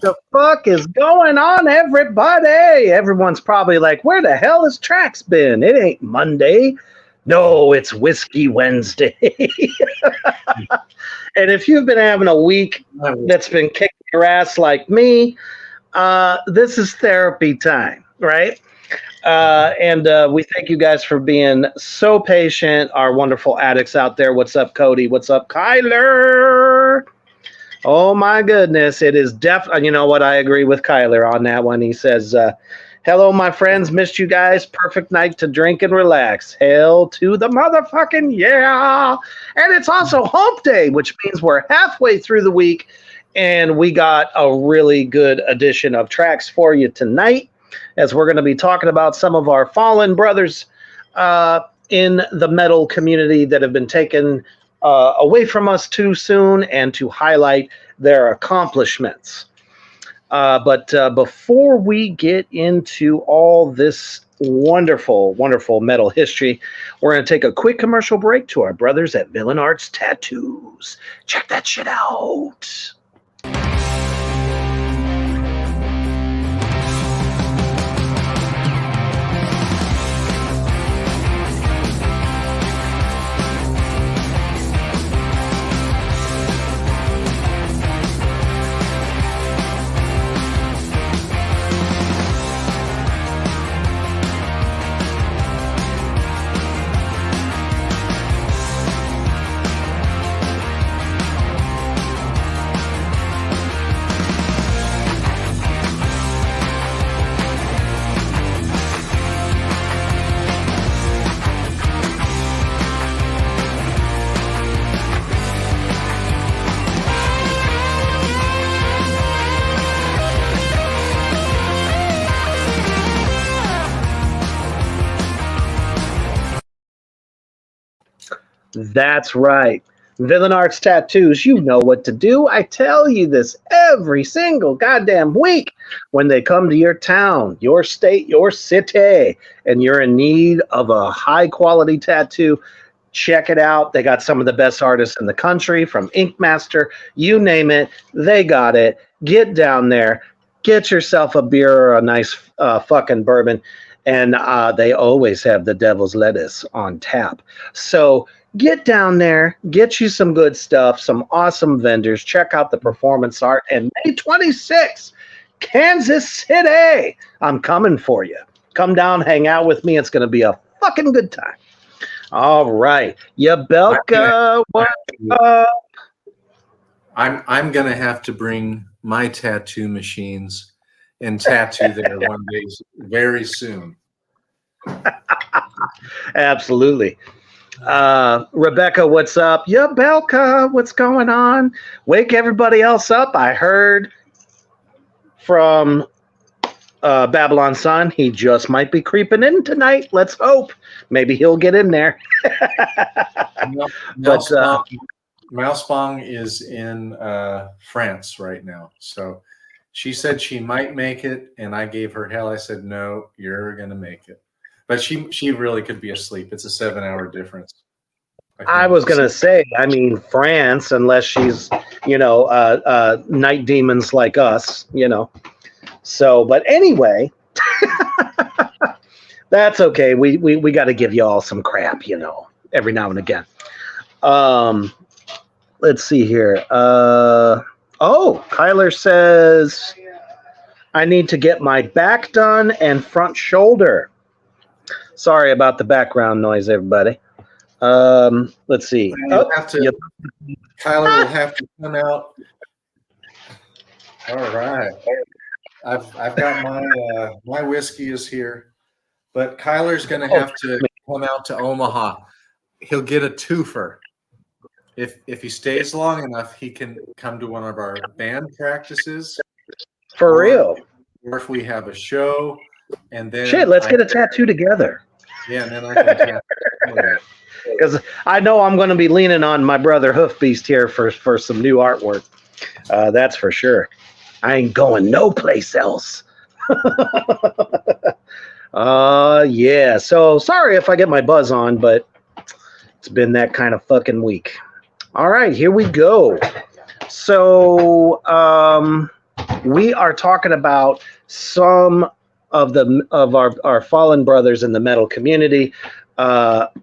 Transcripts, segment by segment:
The fuck is going on, everybody? Everyone's probably like, where the hell has Trax been? It ain't Monday. No, it's Whiskey Wednesday. And if you've been having a week that's been kicking your ass like me, this is therapy time, right? And we thank you guys for being so patient. Our wonderful addicts out there. What's up, Cody? What's up, Kyler? Oh my goodness, it is definitely, you know what, I agree with Kyler on that one. He says, hello, my friends, missed you guys. Perfect night to drink and relax. Hell to the motherfucking yeah. And it's also hump day, which means we're halfway through the week, and we got a really good edition of Trax for you tonight, as we're going to be talking about some of our fallen brothers in the metal community that have been taken away from us too soon, and to highlight their accomplishments. But before we get into all this wonderful, wonderful metal history, we're going to take a quick commercial break to our brothers at Villain Arts Tattoos. Check that shit out. That's right. Villain Arts Tattoos, you know what to do. I tell you this every single goddamn week when they come to your town, your state, your city, and you're in need of a high-quality tattoo. Check it out. They got some of the best artists in the country, from Ink Master, you name it, they got it. Get down there, get yourself a beer or a nice fucking bourbon, and they always have the devil's lettuce on tap. So get down there, get you some good stuff, some awesome vendors. Check out the performance art. And May 26th, Kansas City, I'm coming for you. Come down, hang out with me. It's going to be a fucking good time. All right. Yabelka, what up? I'm going to have to bring my tattoo machines and tattoo there one day very soon. Absolutely. Rebecca, what's up? Yabelka, what's going on? Wake everybody else up. I heard from Babylon Sun, he just might be creeping in tonight. Let's hope. Maybe he'll get in there. Maelspong is in France right now. So she said she might make it, and I gave her hell. I said, no, you're going to make it. But she really could be asleep. It's a 7-hour difference. I was going to say, I mean, France, unless she's, night demons like us, So, but anyway, that's okay. We got to give you all some crap, every now and again. Let's see here. Kyler says, I need to get my back done and front shoulder. Sorry about the background noise, everybody. Let's see. Kyler will have to come out. All right. I've got my whiskey is here, but Kyler's going to have to come out to Omaha. He'll get a twofer. If he stays long enough, he can come to one of our band practices. For real. Or if we have a show, and then shit, let's get a tattoo together. Yeah, and then I can tattoo. Because I know I'm going to be leaning on my brother Hoofbeast here for some new artwork. That's for sure. I ain't going no place else. Yeah. So sorry if I get my buzz on, but it's been that kind of fucking week. All right, here we go. So we are talking about some of our fallen brothers in the metal community.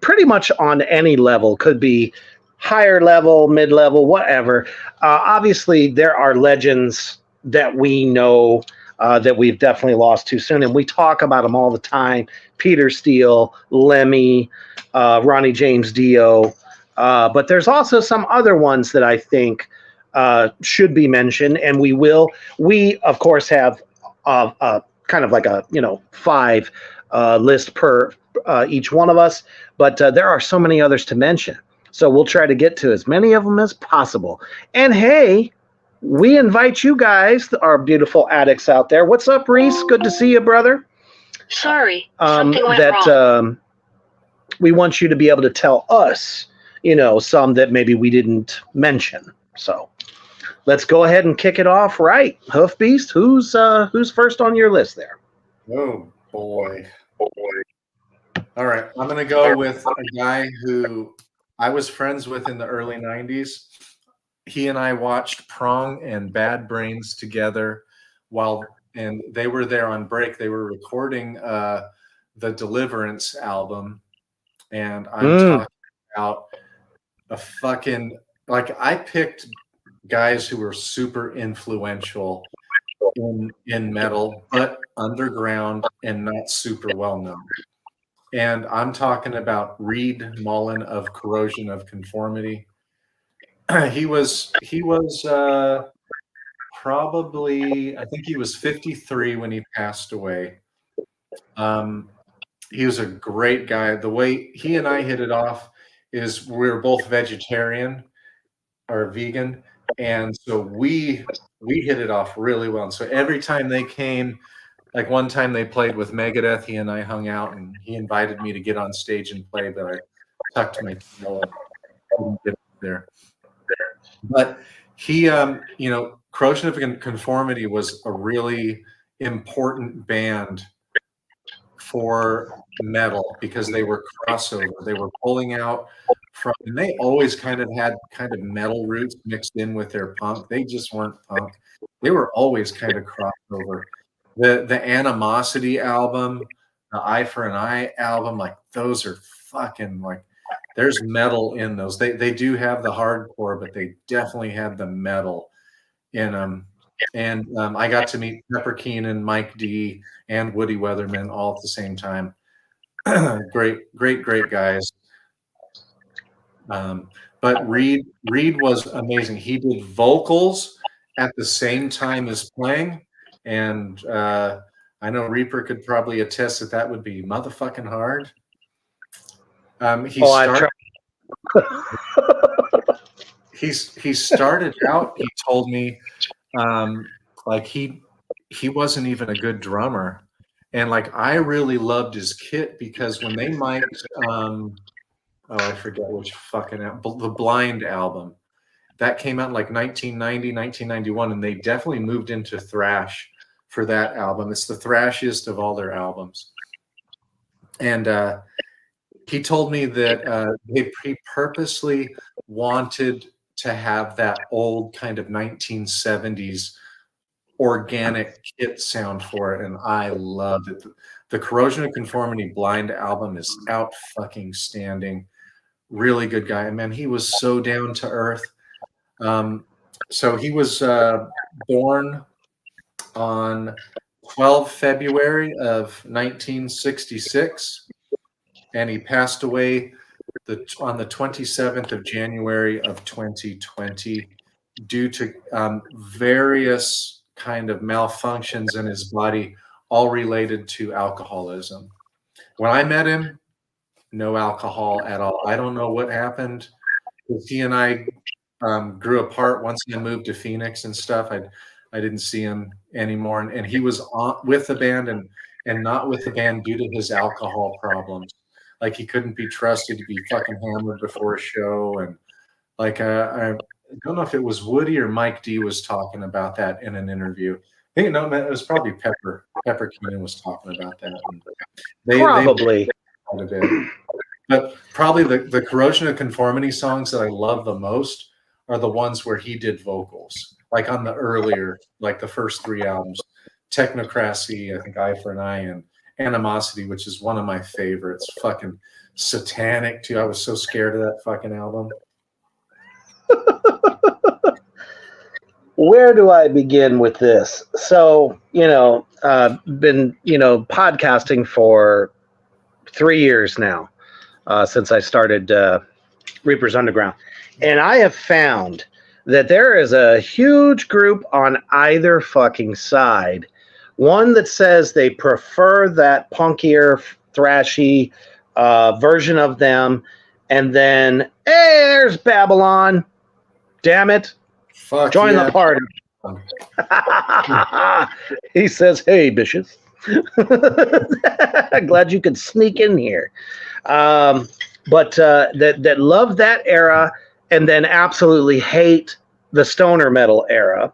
Pretty much on any level, could be higher level, mid-level, whatever. Obviously, there are legends that we know that we've definitely lost too soon, and we talk about them all the time. Peter Steele, Lemmy, Ronnie James Dio, but there's also some other ones that I think should be mentioned, and we will. We, of course, have kind of like a 5 list per each one of us, but there are so many others to mention. So we'll try to get to as many of them as possible. And hey, we invite you guys, our beautiful addicts out there. What's up, Reese? Good to see you, brother. Sorry, something went wrong. We want you to be able to tell us, some that maybe we didn't mention. So let's go ahead and kick it off. Right, Hoofbeast, who's first on your list there? Oh boy. All right, I'm going to go with a guy who I was friends with in the early 90s. He and I watched Prong and Bad Brains together and they were there on break. They were recording the Deliverance album. And I'm talking about a fucking, I picked guys who were super influential in metal, but underground and not super well known. And I'm talking about Reed Mullen of Corrosion of Conformity. He was probably, I think he was 53 when he passed away. He was a great guy. The way he and I hit it off is we were both vegetarian or vegan, and so we hit it off really well. And so every time they came, like one time they played with Megadeth, he and I hung out, and he invited me to get on stage and play, but I tucked my tail and couldn't get there. But he, Corrosion of Conformity was a really important band for metal because they were crossover. They were pulling out from, and they always kind of had kind of metal roots mixed in with their punk. They just weren't punk. They were always kind of crossover. The Animosity album, the Eye for an Eye album, those are fucking there's metal in those. They do have the hardcore, but they definitely had the metal in them. And I got to meet Pepper Keenan, Mike D, and Woody Weatherman all at the same time. Great guys. But Reed was amazing. He did vocals at the same time as playing. And I know Reaper could probably attest that would be motherfucking hard. He started out, he told me, he wasn't even a good drummer. And I really loved his kit because when they mic'd, I forget which fucking album, the Blind album, that came out in 1990, 1991, and they definitely moved into thrash for that album. It's the thrashiest of all their albums. And he told me that he purposely wanted to have that old kind of 1970s organic kit sound for it, and I loved it. The Corrosion of Conformity Blind album is out fucking standing. Really good guy. Man, he was so down to earth. So he was born on 12 February of 1966. and he passed away on the 27th of January of 2020 due to various kind of malfunctions in his body, all related to alcoholism. When I met him, no alcohol at all. I don't know what happened. He and I grew apart once I moved to Phoenix and stuff. I didn't see him anymore, and he was with the band and not with the band due to his alcohol problems. Like he couldn't be trusted to be fucking hammered before a show, and like I don't know if it was Woody or Mike D was talking about that in an interview. I think it was probably Pepper Keenan was talking about that. And probably. But probably the Corrosion of Conformity songs that I love the most are the ones where he did vocals, like on the earlier, like the first 3 albums, Technocracy, I think Eye for an Eye, and Animosity, which is one of my favorites. Fucking satanic too. I was so scared of that fucking album. Where do I begin with this? So, been, podcasting for 3 years now, since I started Reaper's Underground. And I have found that there is a huge group on either fucking side. One that says they prefer that punkier, thrashy version of them. And then, hey, there's Babylon. Damn it. Fuck Join yeah. the party. He says, hey, bitches. Glad you could sneak in here. But that love that era and then absolutely hate the stoner metal era.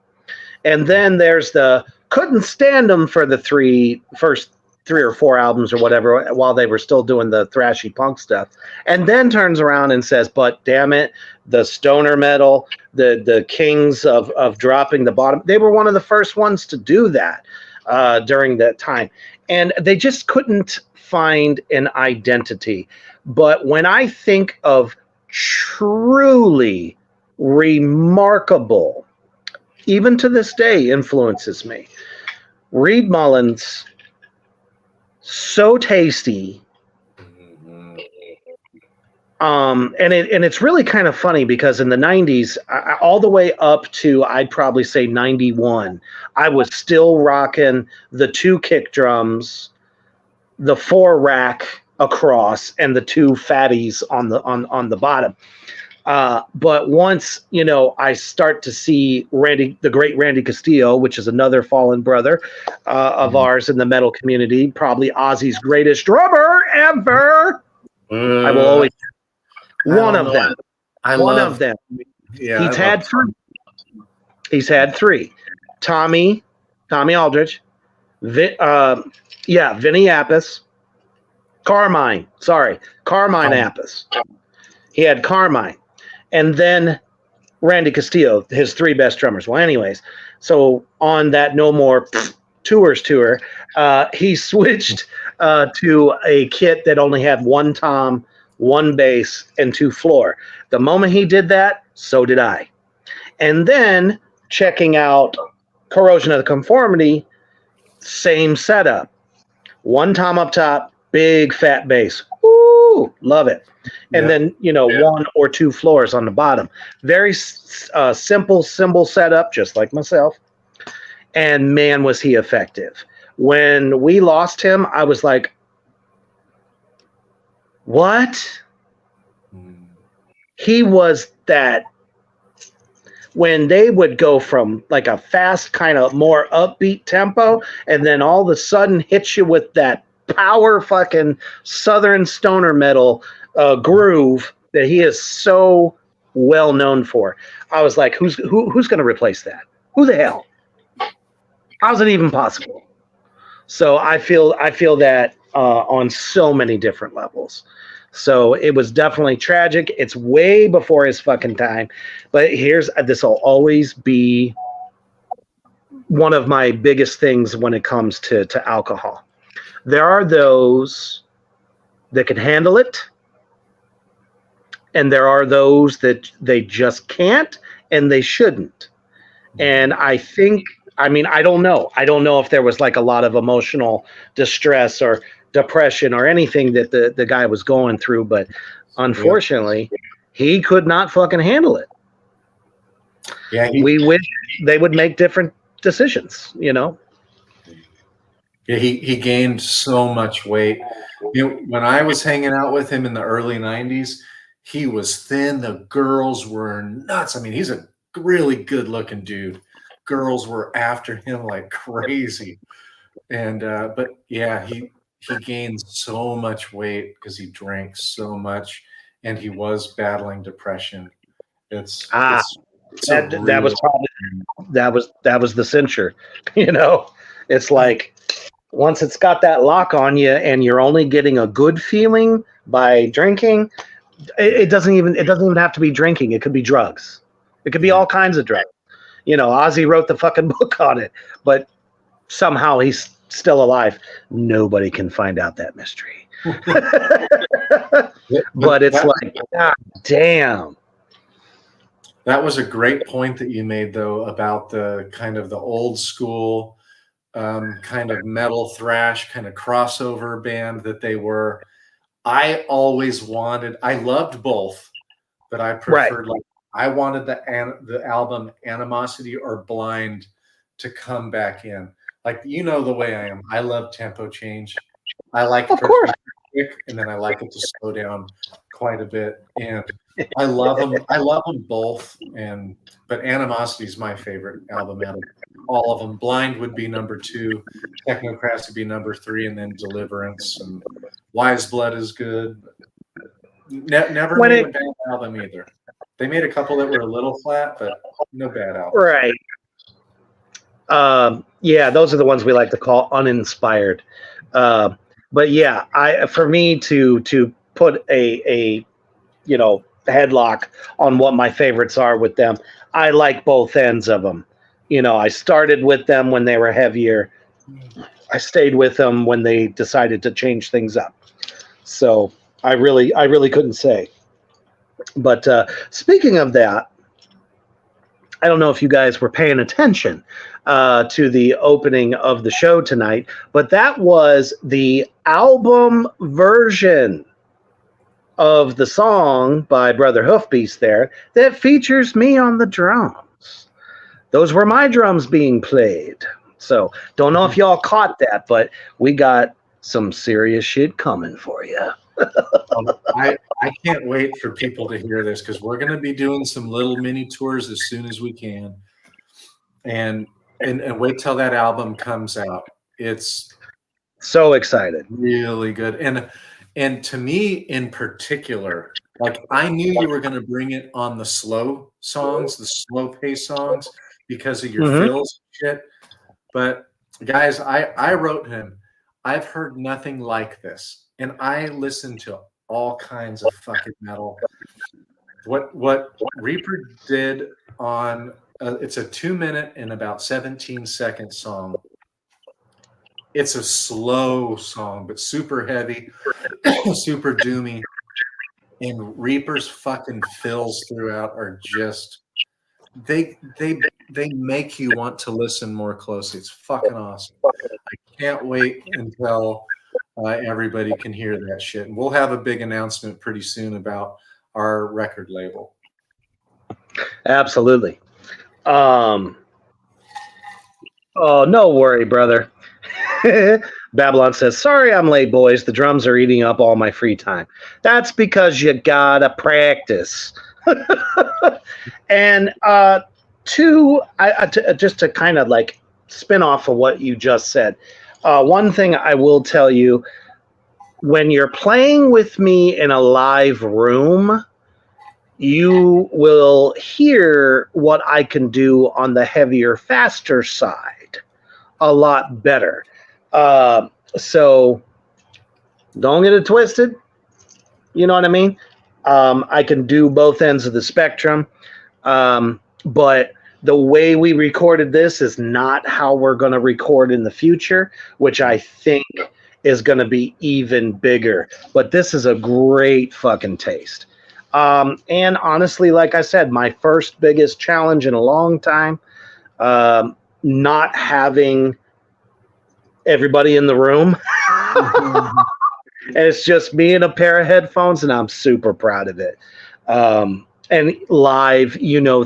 And then there's the couldn't stand them for the first 3 or 4 albums or whatever while they were still doing the thrashy punk stuff, and then turns around and says, but damn it, the stoner metal, the kings of dropping the bottom, they were one of the first ones to do that during that time, and they just couldn't find an identity. But when I think of truly remarkable, even to this day influences me, Reed Mullins, so tasty. And it's really kind of funny because in the 90s, all the way up to, I'd probably say 91, I was still rocking the 2 kick drums, the 4 rack across, and the 2 fatties on the bottom. But once, I start to see the great Randy Castillo, which is another fallen brother of ours in the metal community, probably Ozzy's greatest drummer ever. I will always one of them. One of them. Yeah, He's had 3. Tommy Aldridge, Vinny Appice, Carmine Appice. He had Carmine. And then Randy Castillo, his 3 best drummers. Well, anyways, so on that No More Tours tour, he switched to a kit that only had 1 tom, 1 bass, and 2 floor. The moment he did that, so did I. And then checking out Corrosion of the Conformity, same setup. 1 tom up top, big fat bass. Ooh, love it. And then, 1 or 2 floors on the bottom. Very simple cymbal setup, just like myself. And man, was he effective. When we lost him, I was like, what? He was that. When they would go from like a fast kind of more upbeat tempo and then all of a sudden hit you with that power fucking Southern stoner metal groove that he is so well known for. I was like, who's going to replace that? Who the hell? How's it even possible? So I feel that on so many different levels. So it was definitely tragic. It's way before his fucking time. But this will always be one of my biggest things when it comes to alcohol. There are those that can handle it, and there are those that they just can't and they shouldn't. And I don't know. I don't know if there was like a lot of emotional distress or depression or anything that the guy was going through, but unfortunately, he could not fucking handle it. Yeah, we wish they would make different decisions, Yeah, he gained so much weight. When I was hanging out with him in the early 90s, he was thin. The girls were nuts. I mean, he's a really good-looking dude. Girls were after him like crazy. And but yeah, he gained so much weight because he drank so much, and he was battling depression. That was the censure. It's like once it's got that lock on you, and you're only getting a good feeling by drinking. It doesn't even have to be drinking. It could be drugs. It could be all kinds of drugs. Ozzy wrote the fucking book on it, but somehow he's still alive. Nobody can find out that mystery. But it's like, God damn. That was a great point that you made, though, about the kind of the old school kind of metal thrash kind of crossover band that they were. I loved both, but I preferred I wanted the album Animosity or Blind to come back in. Like, the way I am. I love tempo change. I like it to be quick, and then I like it to slow down quite a bit. And I love them. I love them both. But Animosity is my favorite album out of all of them. Blind would be number 2. Technocrats would be number 3, and then Deliverance and Wise Blood is good. Never made a bad album either. They made a couple that were a little flat, but no bad album. Right. Yeah, those are the ones we like to call uninspired. But yeah, for me to put a headlock on what my favorites are with them, I like both ends of them. I started with them when they were heavier. I stayed with them when they decided to change things up. So I really couldn't say. But speaking of that, I don't know if you guys were paying attention to the opening of the show tonight, but that was the album version of the song by Brother Hoofbeast there that features me on the drums. Those were my drums being played. So don't know if y'all caught that, but we got some serious shit coming for you. I can't wait for people to hear this, because we're going to be doing some little mini tours as soon as we can, and wait till that album comes out. It's so excited, really good. And to me in particular, like, I knew you were going to bring it on the slow songs, the slow pace songs, because of your fills shit. But guys, I wrote him, I've heard nothing like this. And I listen to all kinds of fucking metal. What Reaper did on it's a 2-minute and about 17-second song. It's a slow song, but super heavy, super doomy. And Reaper's fucking fills throughout are just they make you want to listen more closely. It's fucking awesome. I can't wait until everybody can hear that shit. And we'll have a big announcement pretty soon about our record label. Absolutely. Oh, no worry, brother. Babylon says, sorry I'm late, boys. The drums are eating up all my free time. That's because you gotta practice. And just to kind of like spin off of what you just said, one thing I will tell you, when you're playing with me in a live room, you will hear what I can do on the heavier, faster side a lot better. So don't get it twisted. You know what I mean? I can do both ends of the spectrum. But the way we recorded this is not how we're going to record in the future, which I think is going to be even bigger. But this is a great fucking taste. And honestly, like I said, my first biggest challenge in a long time, not having everybody in the room. And it's just me and a pair of headphones, and I'm super proud of it. And live,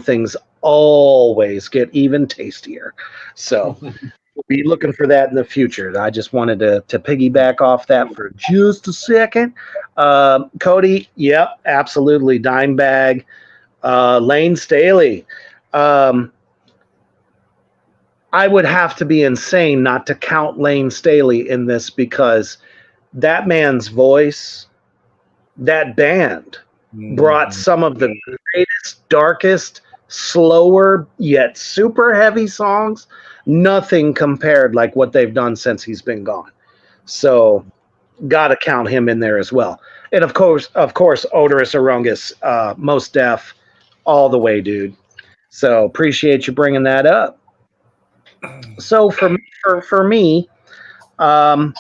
things always get even tastier. So we'll be looking for that in the future. I just wanted to piggyback off that for just a second. Cody, yep, absolutely. Dimebag, Lane Staley. I would have to be insane not to count Lane Staley in this, because that man's voice, that band brought some of the greatest, darkest, slower, yet super heavy songs. Nothing compared like what they've done since he's been gone. So got to count him in there as well. And of course, Oderus Urungus, Mos Def, all the way, dude. So appreciate you bringing that up. So for me, and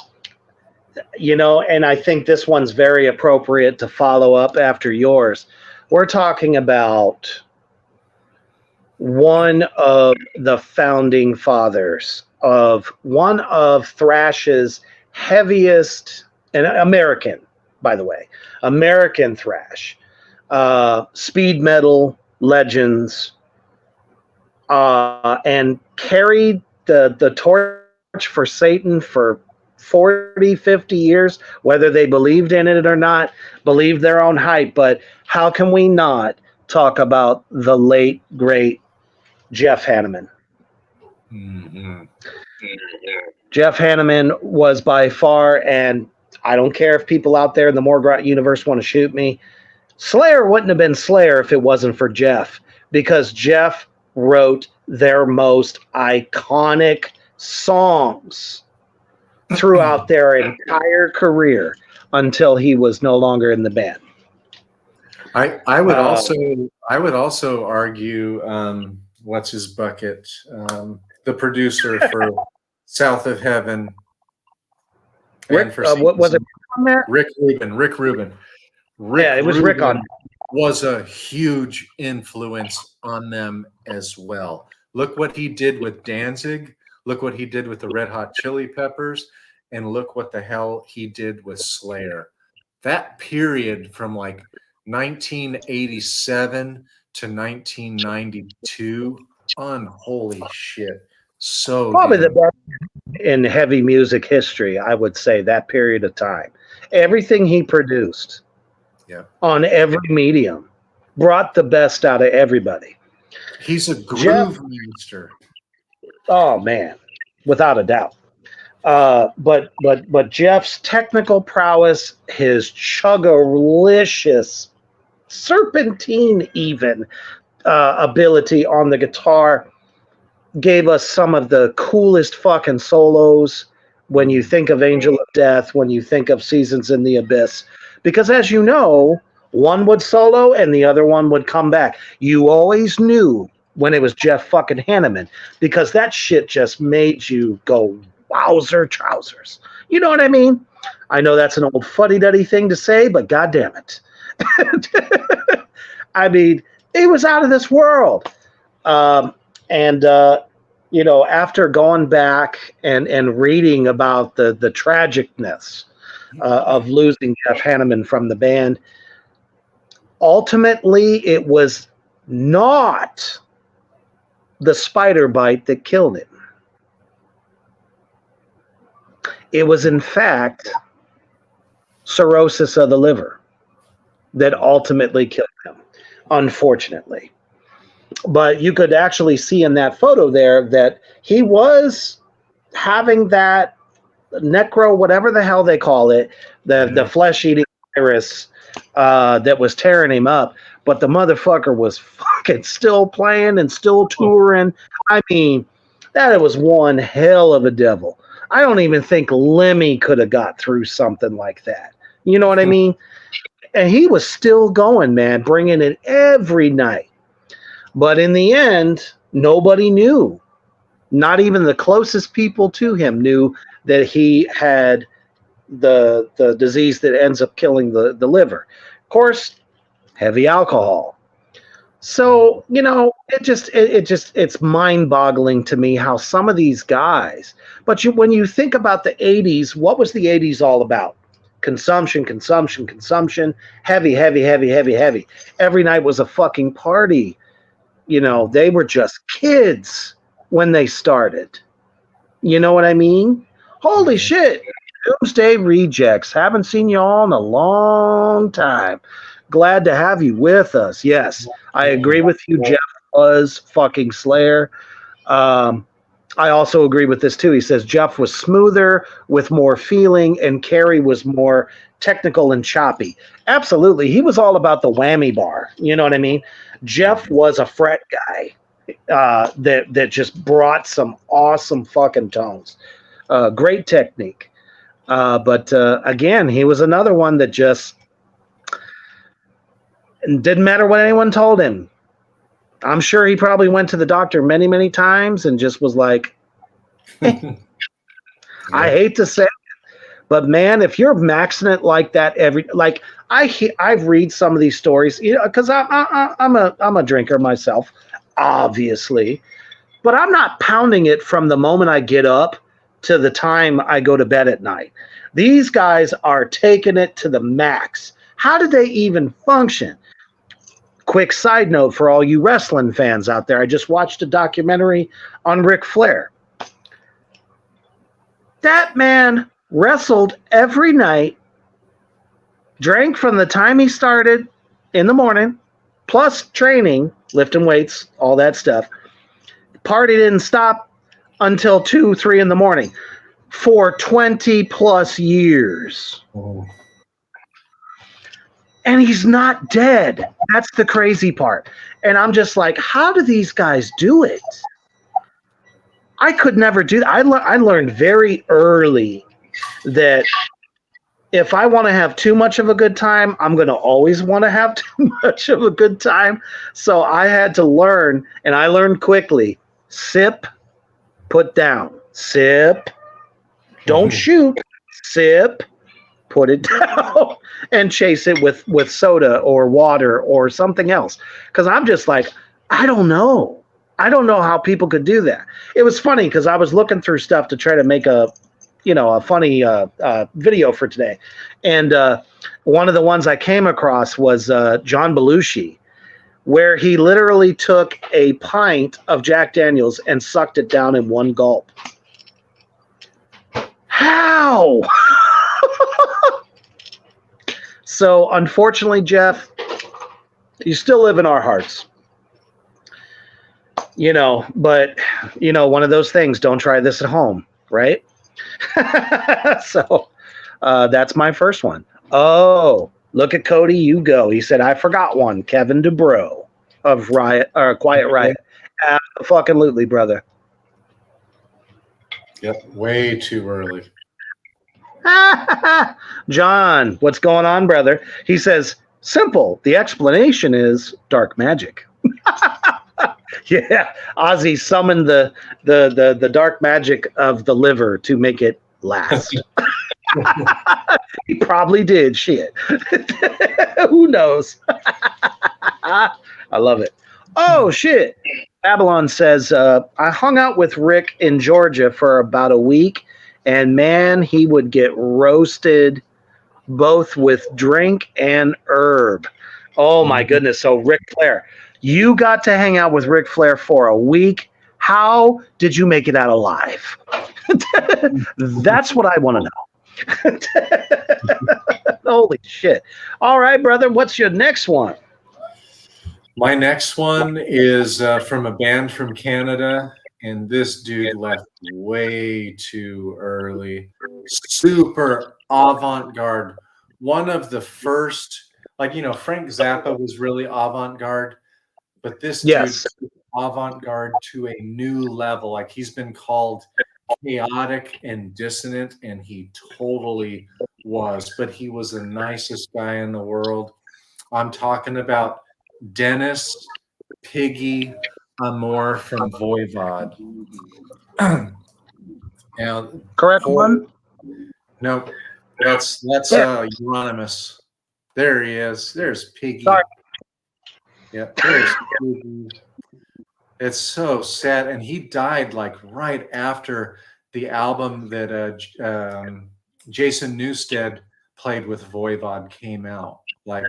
I think this one's very appropriate to follow up after yours. We're talking about one of the founding fathers of one of thrash's heaviest, and American, by the way, American thrash, speed metal legends, and carried the torch for Satan for 40, 50 years, whether they believed in it or not, believed their own hype. But how can we not talk about the late, great Jeff Hanneman? Mm-hmm. Jeff Hanneman was by far, and I don't care if people out there in the Morgrot universe want to shoot me, Slayer wouldn't have been Slayer if it wasn't for Jeff, because Jeff wrote their most iconic songs throughout their entire career until he was no longer in the band. I would also argue, what's his bucket, the producer for South of Heaven. Rick, what was it on there? Rick Rubin. It was Rick on. Was a huge influence on them as well. Look what he did with Danzig. Look what he did with the Red Hot Chili Peppers. And look what the hell he did with Slayer. That period from like 1987 to 1992, unholy shit. So probably the best in heavy music history, I would say, that period of time. Everything he produced on every medium brought the best out of everybody. He's a groove master. Oh man, without a doubt. But Jeff's technical prowess, his chuggalicious serpentine even ability on the guitar gave us some of the coolest fucking solos when you think of Angel of Death, when you think of Seasons in the Abyss. Because as you know, one would solo and the other one would come back. You always knew when it was Jeff fucking Hanneman, because that shit just made you go, wowzer trousers. You know what I mean? I know that's an old fuddy-duddy thing to say, but goddamn it. I mean, it was out of this world. After going back and reading about the tragicness of losing Jeff Hanneman from the band, ultimately it was not the spider bite that killed him. It was, in fact, cirrhosis of the liver that ultimately killed him, unfortunately. But you could actually see in that photo there that he was having that necro, whatever the hell they call it, the flesh-eating virus that was tearing him up. But the motherfucker was fucking still playing and still touring. I mean, that was one hell of a devil. I don't even think Lemmy could have got through something like that. You know what I mean? And he was still going, man, bringing it every night. But in the end, nobody knew. Not even the closest people to him knew that he had the disease that ends up killing the liver. Of course, heavy alcohol. So, it's mind-boggling to me how some of these guys, but when you think about the 80s, what was the 80s all about? consumption, heavy. Every night was a fucking party. You know, they were just kids when they started. You know what I mean? Holy shit. Doomsday Rejects. Haven't seen you all in a long time. Glad to have you with us. Yes, I agree with you. Jeff was fucking Slayer. I also agree with this too. He says Jeff was smoother with more feeling, and Kerry was more technical and choppy. Absolutely. He was all about the whammy bar. You know what I mean? Jeff was a fret guy that just brought some awesome fucking tones. Great technique. But again, he was another one that just didn't matter what anyone told him. I'm sure he probably went to the doctor many, many times and just was like, I hate to say it, but man, if you're maxing it like that I've read some of these stories, you know, because I'm a drinker myself, obviously, but I'm not pounding it from the moment I get up to the time I go to bed at night. These guys are taking it to the max. How did they even function? Quick side note for all you wrestling fans out there. I just watched a documentary on Ric Flair. That man wrestled every night, drank from the time he started in the morning, plus training, lifting weights, all that stuff. Party didn't stop until 2, 3 in the morning for 20 plus years. Oh. And he's not dead. That's the crazy part. And I'm just like, how do these guys do it? I could never do that. I learned very early that if I want to have too much of a good time, I'm going to always want to have too much of a good time. So I had to learn, and I learned quickly, sip, put down, sip, don't shoot, sip, put it down, and chase it with soda or water or something else. Because I'm just like, I don't know. I don't know how people could do that. It was funny because I was looking through stuff to try to make a funny video for today. And one of the ones I came across was John Belushi, where he literally took a pint of Jack Daniels and sucked it down in one gulp. How? So, unfortunately, Jeff, you still live in our hearts. You know, but, you know, one of those things, don't try this at home, right? So, that's my first one. Oh, look at Cody, you go. He said, I forgot one. Kevin DeBro of Quiet Riot. Absolutely, brother. Yep, way too early. John, what's going on, brother? He says, simple. The explanation is dark magic. Yeah, Ozzy summoned the dark magic of the liver to make it last. He probably did. Shit. Who knows? I love it. Oh, shit. Babylon says, I hung out with Rick in Georgia for about a week, and man, he would get roasted both with drink and herb. Oh, my goodness. So, Ric Flair, you got to hang out with Ric Flair for a week. How did you make it out alive? That's what I want to know. Holy shit. All right, brother. What's your next one? My next one is from a band from Canada, and this dude left way too early. Super avant-garde. One of the first, like, you know, Frank Zappa was really avant-garde, but this dude avant-garde to a new level. Like, he's been called chaotic and dissonant, and he totally was. But he was the nicest guy in the world. I'm talking about Dennis Piggy Amor from Voivod. Now, correct one? No, that's Euronymous. There he is. There's Piggy. Sorry. Yeah, there's Piggy. It's so sad, and he died like right after the album that Jason Newsted Played with Voivod came out. Like,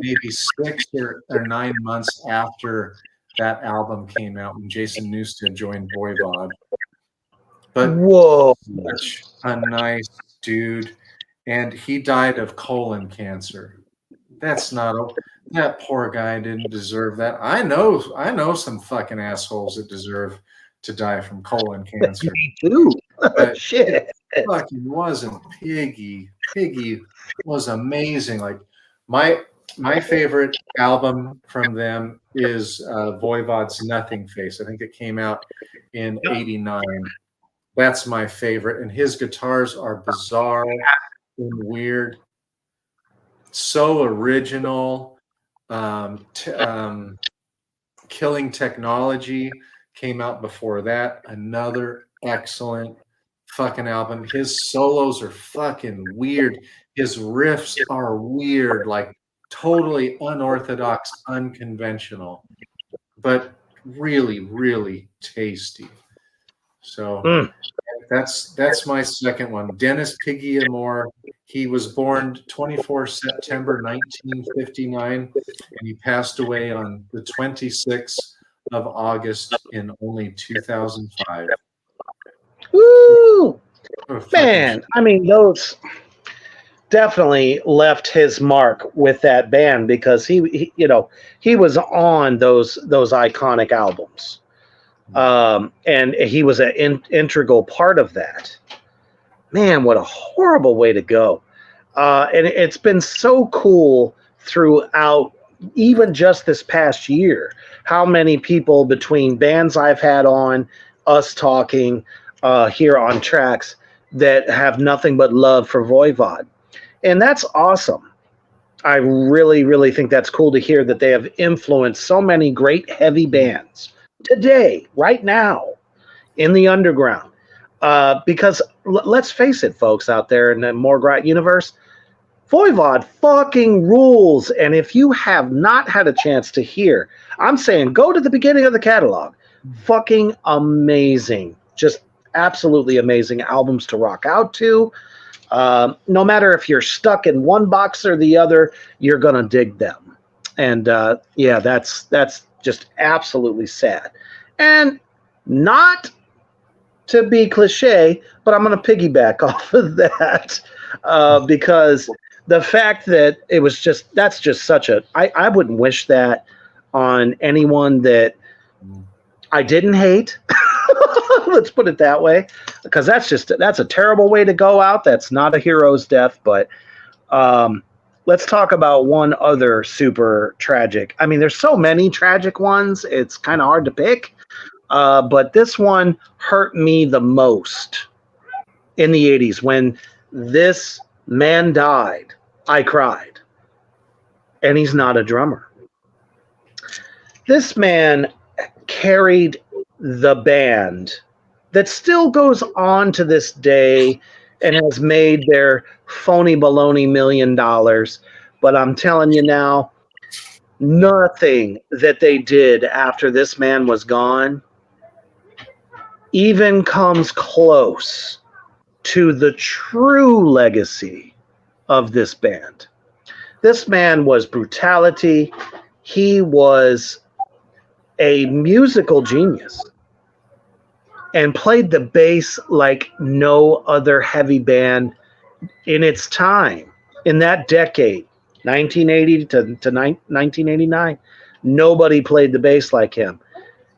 maybe 6 or 9 months after that album came out, when Jason Newsted joined Voivod. But whoa, such a nice dude, and he died of colon cancer. That poor guy didn't deserve that. I know some fucking assholes that deserve to die from colon cancer. Me too. But shit, it fucking wasn't Piggy. Piggy was amazing. Like my favorite album from them is Voivod's Nothing Face. I think it came out in '89. That's my favorite, and his guitars are bizarre and weird, so original. Killing Technology came out before that. Another excellent fucking album. His solos are fucking weird. His riffs are weird, like totally unorthodox, unconventional, but really, really tasty. So that's my second one. Dennis Piggy Amore. He was born 24 September 1959, and he passed away on the 26th of August in only 2005. Woo! Man, I mean, those definitely left his mark with that band, because he was on those iconic albums. And he was an integral part of that. Man, what a horrible way to go. And it's been so cool throughout, even just this past year, how many people between bands I've had on, us talking here on Tracks, that have nothing but love for Voivod. And that's awesome. I really, really think that's cool to hear that they have influenced so many great heavy bands today, right now, in the underground. Because let's face it, folks out there in the Morgright universe, Voivod fucking rules. And if you have not had a chance to hear, I'm saying go to the beginning of the catalog. Fucking amazing. Just absolutely amazing albums to rock out to. No matter if you're stuck in one box or the other, you're going to dig them. And that's just absolutely sad. And not to be cliche, but I'm going to piggyback off of that because the fact that it was that's just such I wouldn't wish that on anyone that I didn't hate. Let's put it that way, because that's a terrible way to go out. That's not a hero's death, but let's talk about one other super tragic. I mean, there's so many tragic ones. It's kind of hard to pick. But this one hurt me the most in the 80s. When this man died, I cried. And he's not a drummer. This man carried the band that still goes on to this day and has made their phony baloney $1 million. But I'm telling you now, nothing that they did after this man was gone even comes close to the true legacy of this band. This man was brutality. He was a musical genius and played the bass like no other heavy band in its time. In that decade, 1980 to 1989, nobody played the bass like him.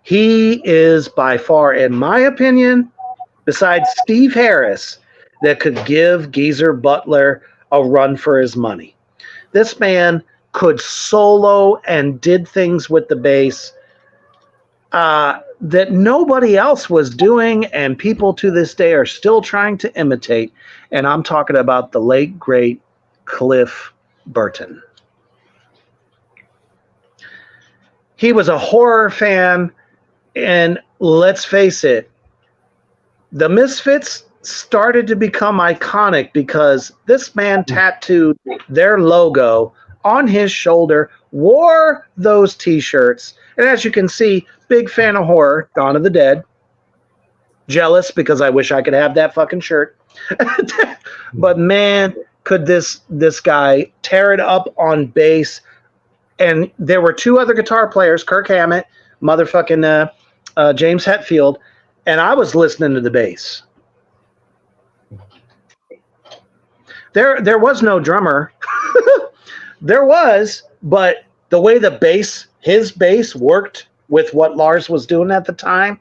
He is by far, in my opinion, besides Steve Harris, that could give Geezer Butler a run for his money. This man could solo and did things with the bass that nobody else was doing, and people to this day are still trying to imitate. And I'm talking about the late, great Cliff Burton. He was a horror fan, and let's face it, the Misfits started to become iconic because this man tattooed their logo on his shoulder, wore those t-shirts, and as you can see, big fan of horror, Dawn of the Dead. Jealous because I wish I could have that fucking shirt. But man, could this guy tear it up on bass. And there were two other guitar players, Kirk Hammett, motherfucking James Hetfield, and I was listening to the bass. There was no drummer. There was, but the way the bass, his bass worked with what Lars was doing at the time,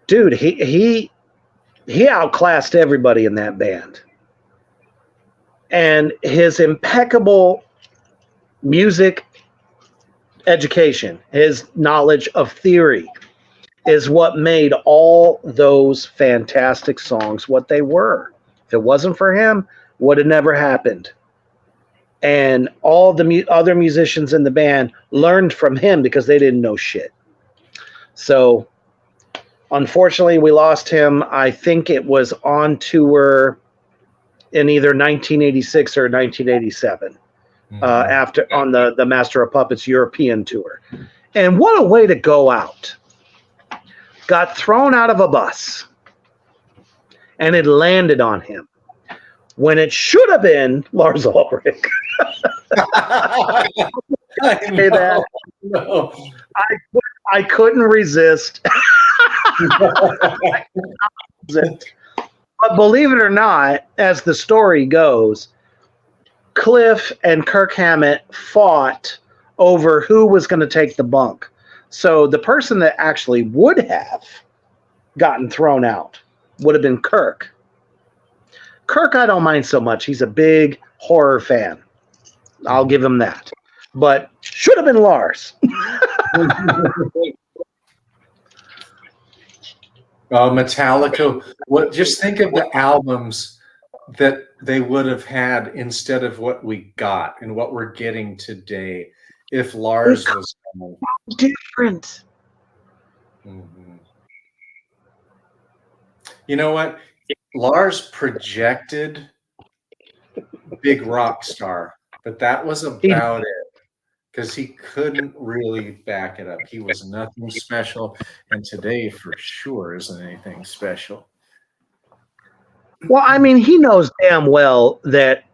dude, he outclassed everybody in that band. And his impeccable music education, his knowledge of theory, is what made all those fantastic songs what they were. If it wasn't for him, would have never happened. And all the other musicians in the band learned from him because they didn't know shit. So, unfortunately, we lost him. I think it was on tour in either 1986 or 1987, after on the Master of Puppets European tour. And what a way to go out. Got thrown out of a bus, and it landed on him when it should have been Lars Ulrich. Say that. No. I couldn't resist. But believe it or not, as the story goes, Cliff and Kirk Hammett fought over who was going to take the bunk. So the person that actually would have gotten thrown out would have been Kirk. Kirk, I don't mind so much. He's a big horror fan. I'll give him that. But should have been Lars. Metallica. Just think of the albums that they would have had instead of what we got and what we're getting today if Lars was different. Mm-hmm. You know what? Lars projected big rock star, but that was about it. Because he couldn't really back it up. He was nothing special, and today for sure isn't anything special. Well, I mean, he knows damn well that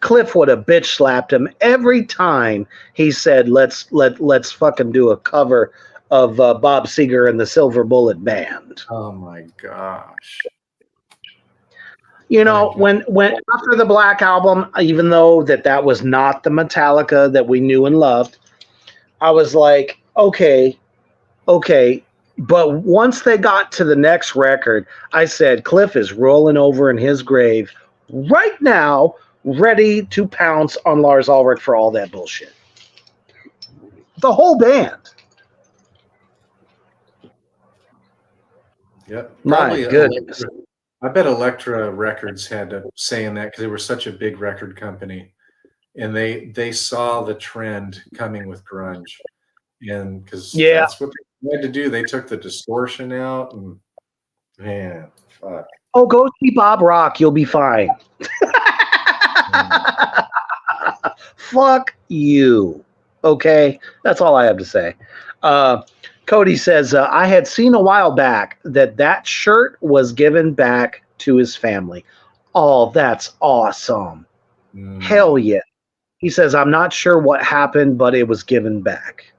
Cliff would have bitch slapped him every time he said, let's fucking do a cover of Bob Seger and the Silver Bullet Band. Oh my gosh. You know, when after the Black Album, even though that was not the Metallica that we knew and loved, I was like, okay. But once they got to the next record, I said, Cliff is rolling over in his grave right now, ready to pounce on Lars Ulrich for all that bullshit. The whole band. Yep. My goodness. I bet Elektra Records had to saying that because they were such a big record company, and they saw the trend coming with grunge, and because that's what they had to do. They took the distortion out, and man, fuck. Oh, go see Bob Rock. You'll be fine. Fuck you. Okay, that's all I have to say. Cody says, I had seen a while back that shirt was given back to his family. Oh, that's awesome. Hell yeah. He says, I'm not sure what happened, but it was given back.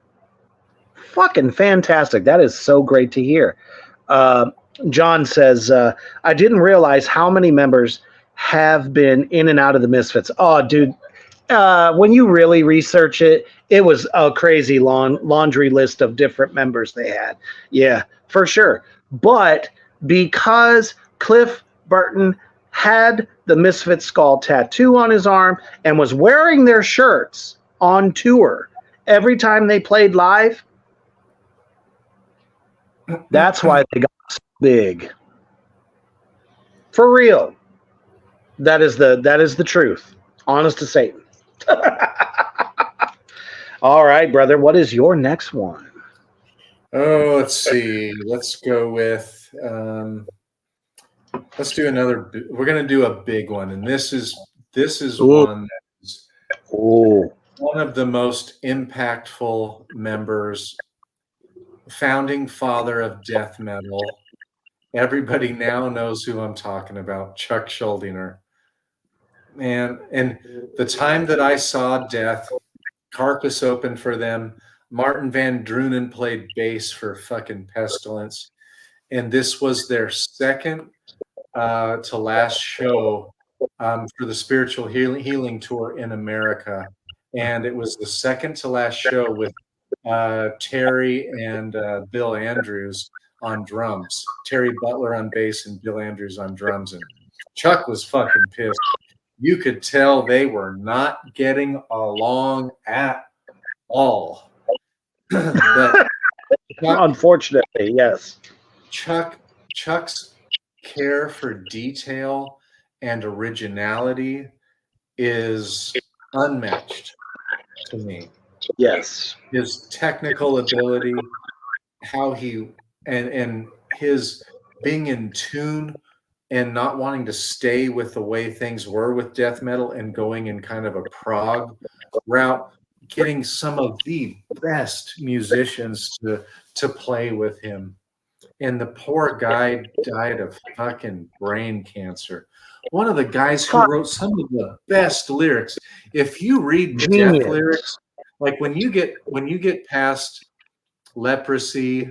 Fucking fantastic. That is so great to hear. John says, I didn't realize how many members have been in and out of the Misfits. Oh, dude. When you really research it, it was a crazy laundry list of different members they had. Yeah, for sure. But because Cliff Burton had the Misfit skull tattoo on his arm and was wearing their shirts on tour every time they played live, that's why they got so big. For real. That is the truth. Honest to Satan. All right, brother. What is your next one? Oh, let's see. Let's go with. Let's do another. We're gonna do a big one, and this is one that is one of the most impactful members, founding father of death metal, Everybody now knows who I'm talking about, Chuck Schuldiner. Man, and the time that I saw Death, Carcass opened for them, Martin Van Drunen played bass for fucking Pestilence, and this was their second to last show for the Spiritual Healing Tour in America, and it was the second to last show with Terry and Bill Andrews on drums, Terry Butler on bass and Bill Andrews on drums, and Chuck was fucking pissed. You could tell they were not getting along at all. Unfortunately, yes. Chuck's care for detail and originality is unmatched to me. Yes. His technical ability, how he and his being in tune and not wanting to stay with the way things were with death metal and going in kind of a prog route, getting some of the best musicians to play with him. And the poor guy died of fucking brain cancer. One of the guys who wrote some of the best lyrics. If you read death lyrics, like when you get past Leprosy,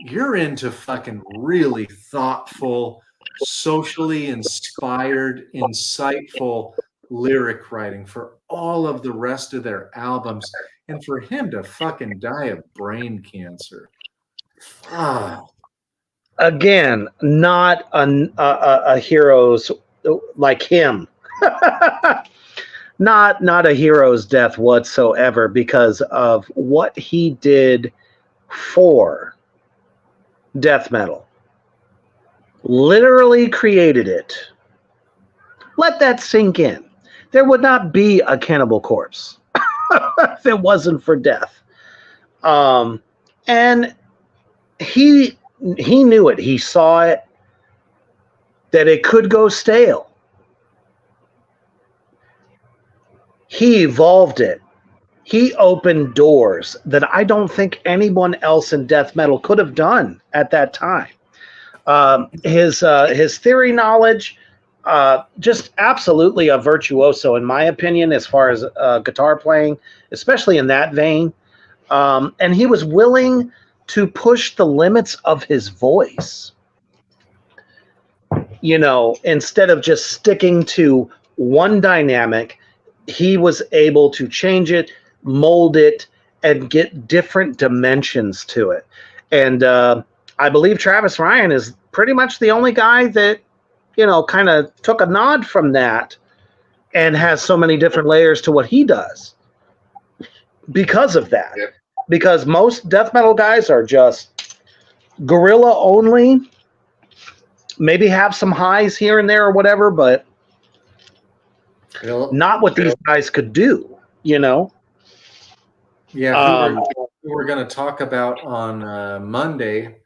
you're into fucking really thoughtful, socially inspired, insightful lyric writing for all of the rest of their albums, and for him to fucking die of brain cancer. Again, not a hero's like him. not a hero's death whatsoever, because of what he did for death metal. Literally created it. Let that sink in. There would not be a Cannibal Corpse if it wasn't for Death. And he knew it. He saw it, that it could go stale. He evolved it. He opened doors that I don't think anyone else in death metal could have done at that time. His theory knowledge, just absolutely a virtuoso, in my opinion, as far as guitar playing, especially in that vein. And he was willing to push the limits of his voice. You know, instead of just sticking to one dynamic, he was able to change it, mold it, and get different dimensions to it. And I believe Travis Ryan is pretty much the only guy that, you know, kind of took a nod from that and has so many different layers to what he does because of that. Yep. Because most death metal guys are just guerrilla only, maybe have some highs here and there or whatever, but not what these guys could do, you know? Yeah, we're going to talk about on Monday,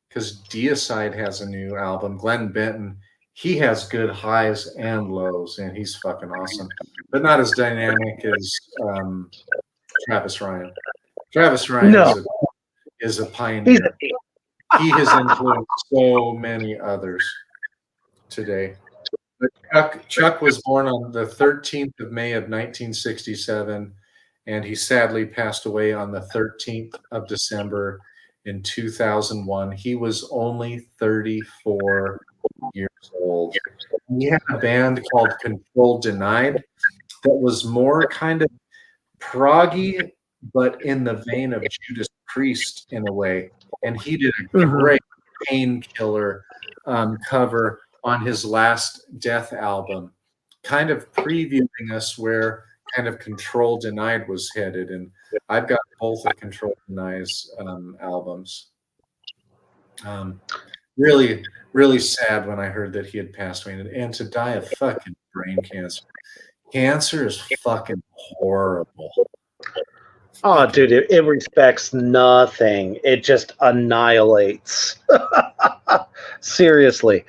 because Deicide has a new album. Glenn Benton, he has good highs and lows, and he's fucking awesome, but not as dynamic as Travis Ryan. Travis Ryan is a pioneer. He has influenced so many others today. But Chuck was born on the 13th of May of 1967, and he sadly passed away on the 13th of December in 2001. He was only 34 years old. He had a band called Control Denied that was more kind of proggy, but in the vein of Judas Priest in a way. And he did a great Painkiller cover on his last Death album, kind of previewing us where kind of Control Denied was headed. And I've got both of Control Denied's albums. Really, really sad when I heard that he had passed away, and to die of fucking brain cancer. Cancer is fucking horrible. Oh, dude, it respects nothing. It just annihilates. Seriously.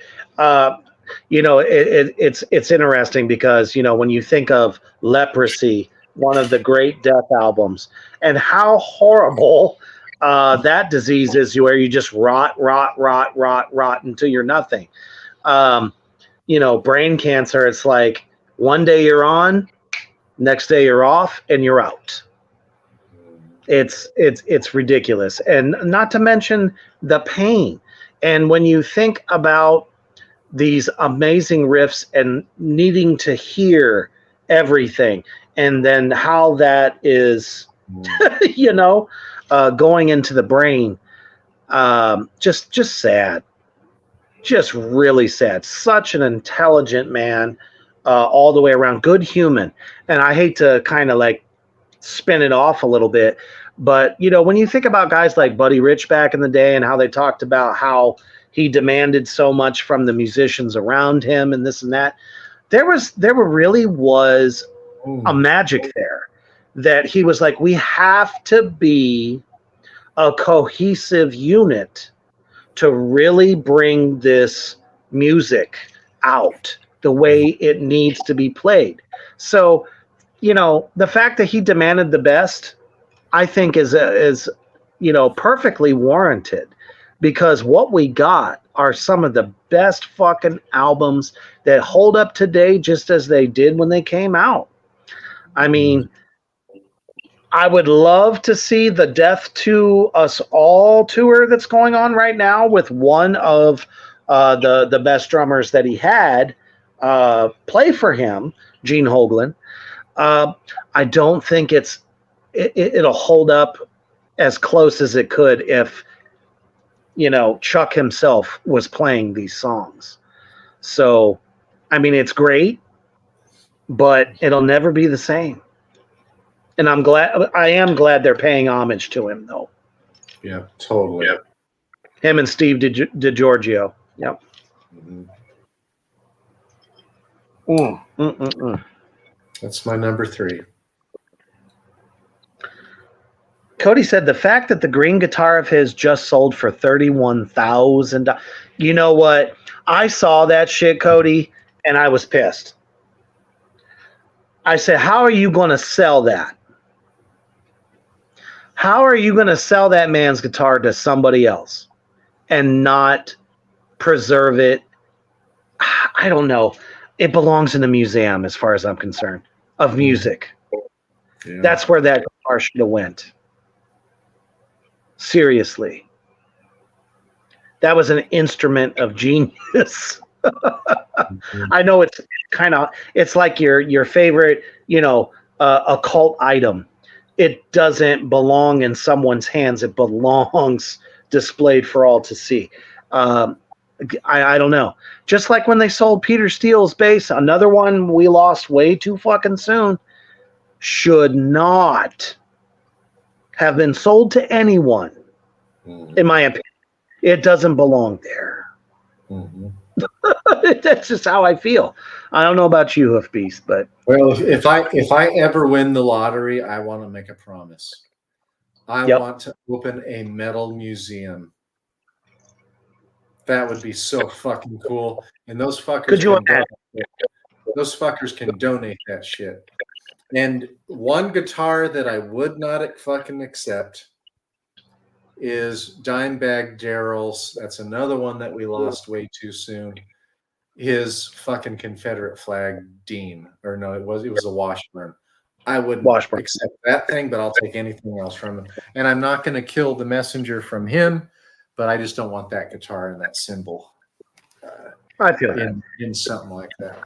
You know, it's interesting because, you know, when you think of Leprosy, one of the great Death albums, and how horrible that disease is where you just rot until you're nothing. Brain cancer, it's like one day you're on, next day you're off, and you're out. It's ridiculous. And not to mention the pain. And when you think about these amazing riffs and needing to hear everything, and then how that is, going into the brain, just sad, just really sad. Such an intelligent man, all the way around, good human. And I hate to kind of like spin it off a little bit, but when you think about guys like Buddy Rich back in the day and how they talked about how he demanded so much from the musicians around him and this and that, there really was a magic there, that he was like, we have to be a cohesive unit to really bring this music out the way it needs to be played. So, the fact that he demanded the best, I think is perfectly warranted, because what we got are some of the best fucking albums that hold up today just as they did when they came out. I mean, I would love to see the Death to Us All tour that's going on right now with one of the best drummers that he had play for him, Gene Hoglan. I don't think it'll hold up as close as it could if Chuck himself was playing these songs. So, I mean, it's great, but it'll never be the same. And I am glad they're paying homage to him, though. Yeah, totally. Yep. Him and Steve DiGiorgio. Yep. That's my number 3. Cody said the fact that the green guitar of his just sold for $31,000. You know what? I saw that shit, Cody, and I was pissed. I said, how are you going to sell that? How are you going to sell that man's guitar to somebody else and not preserve it? I don't know. It belongs in a museum, as far as I'm concerned, of music. Yeah. That's where that guitar should have went. Seriously. That was an instrument of genius. I know it's like your favorite, occult item. It doesn't belong in someone's hands. It belongs displayed for all to see. I don't know. Just like when they sold Peter Steele's bass, another one we lost way too fucking soon, should not have been sold to anyone, in my opinion. It doesn't belong there. Mm-hmm. That's just how I feel. I don't know about you, Hoof Beast, but if I ever win the lottery, I want to make a promise. I want to open a metal museum. That would be so fucking cool. And those fuckers can donate that shit. And one guitar that I would not fucking accept is Dimebag Darrell's. That's another one that we lost way too soon. His fucking Confederate flag Dean. Or no, it was a Washburn. I wouldn't accept that thing, but I'll take anything else from him. And I'm not going to kill the messenger from him, but I just don't want that guitar and that symbol I feel in something like that.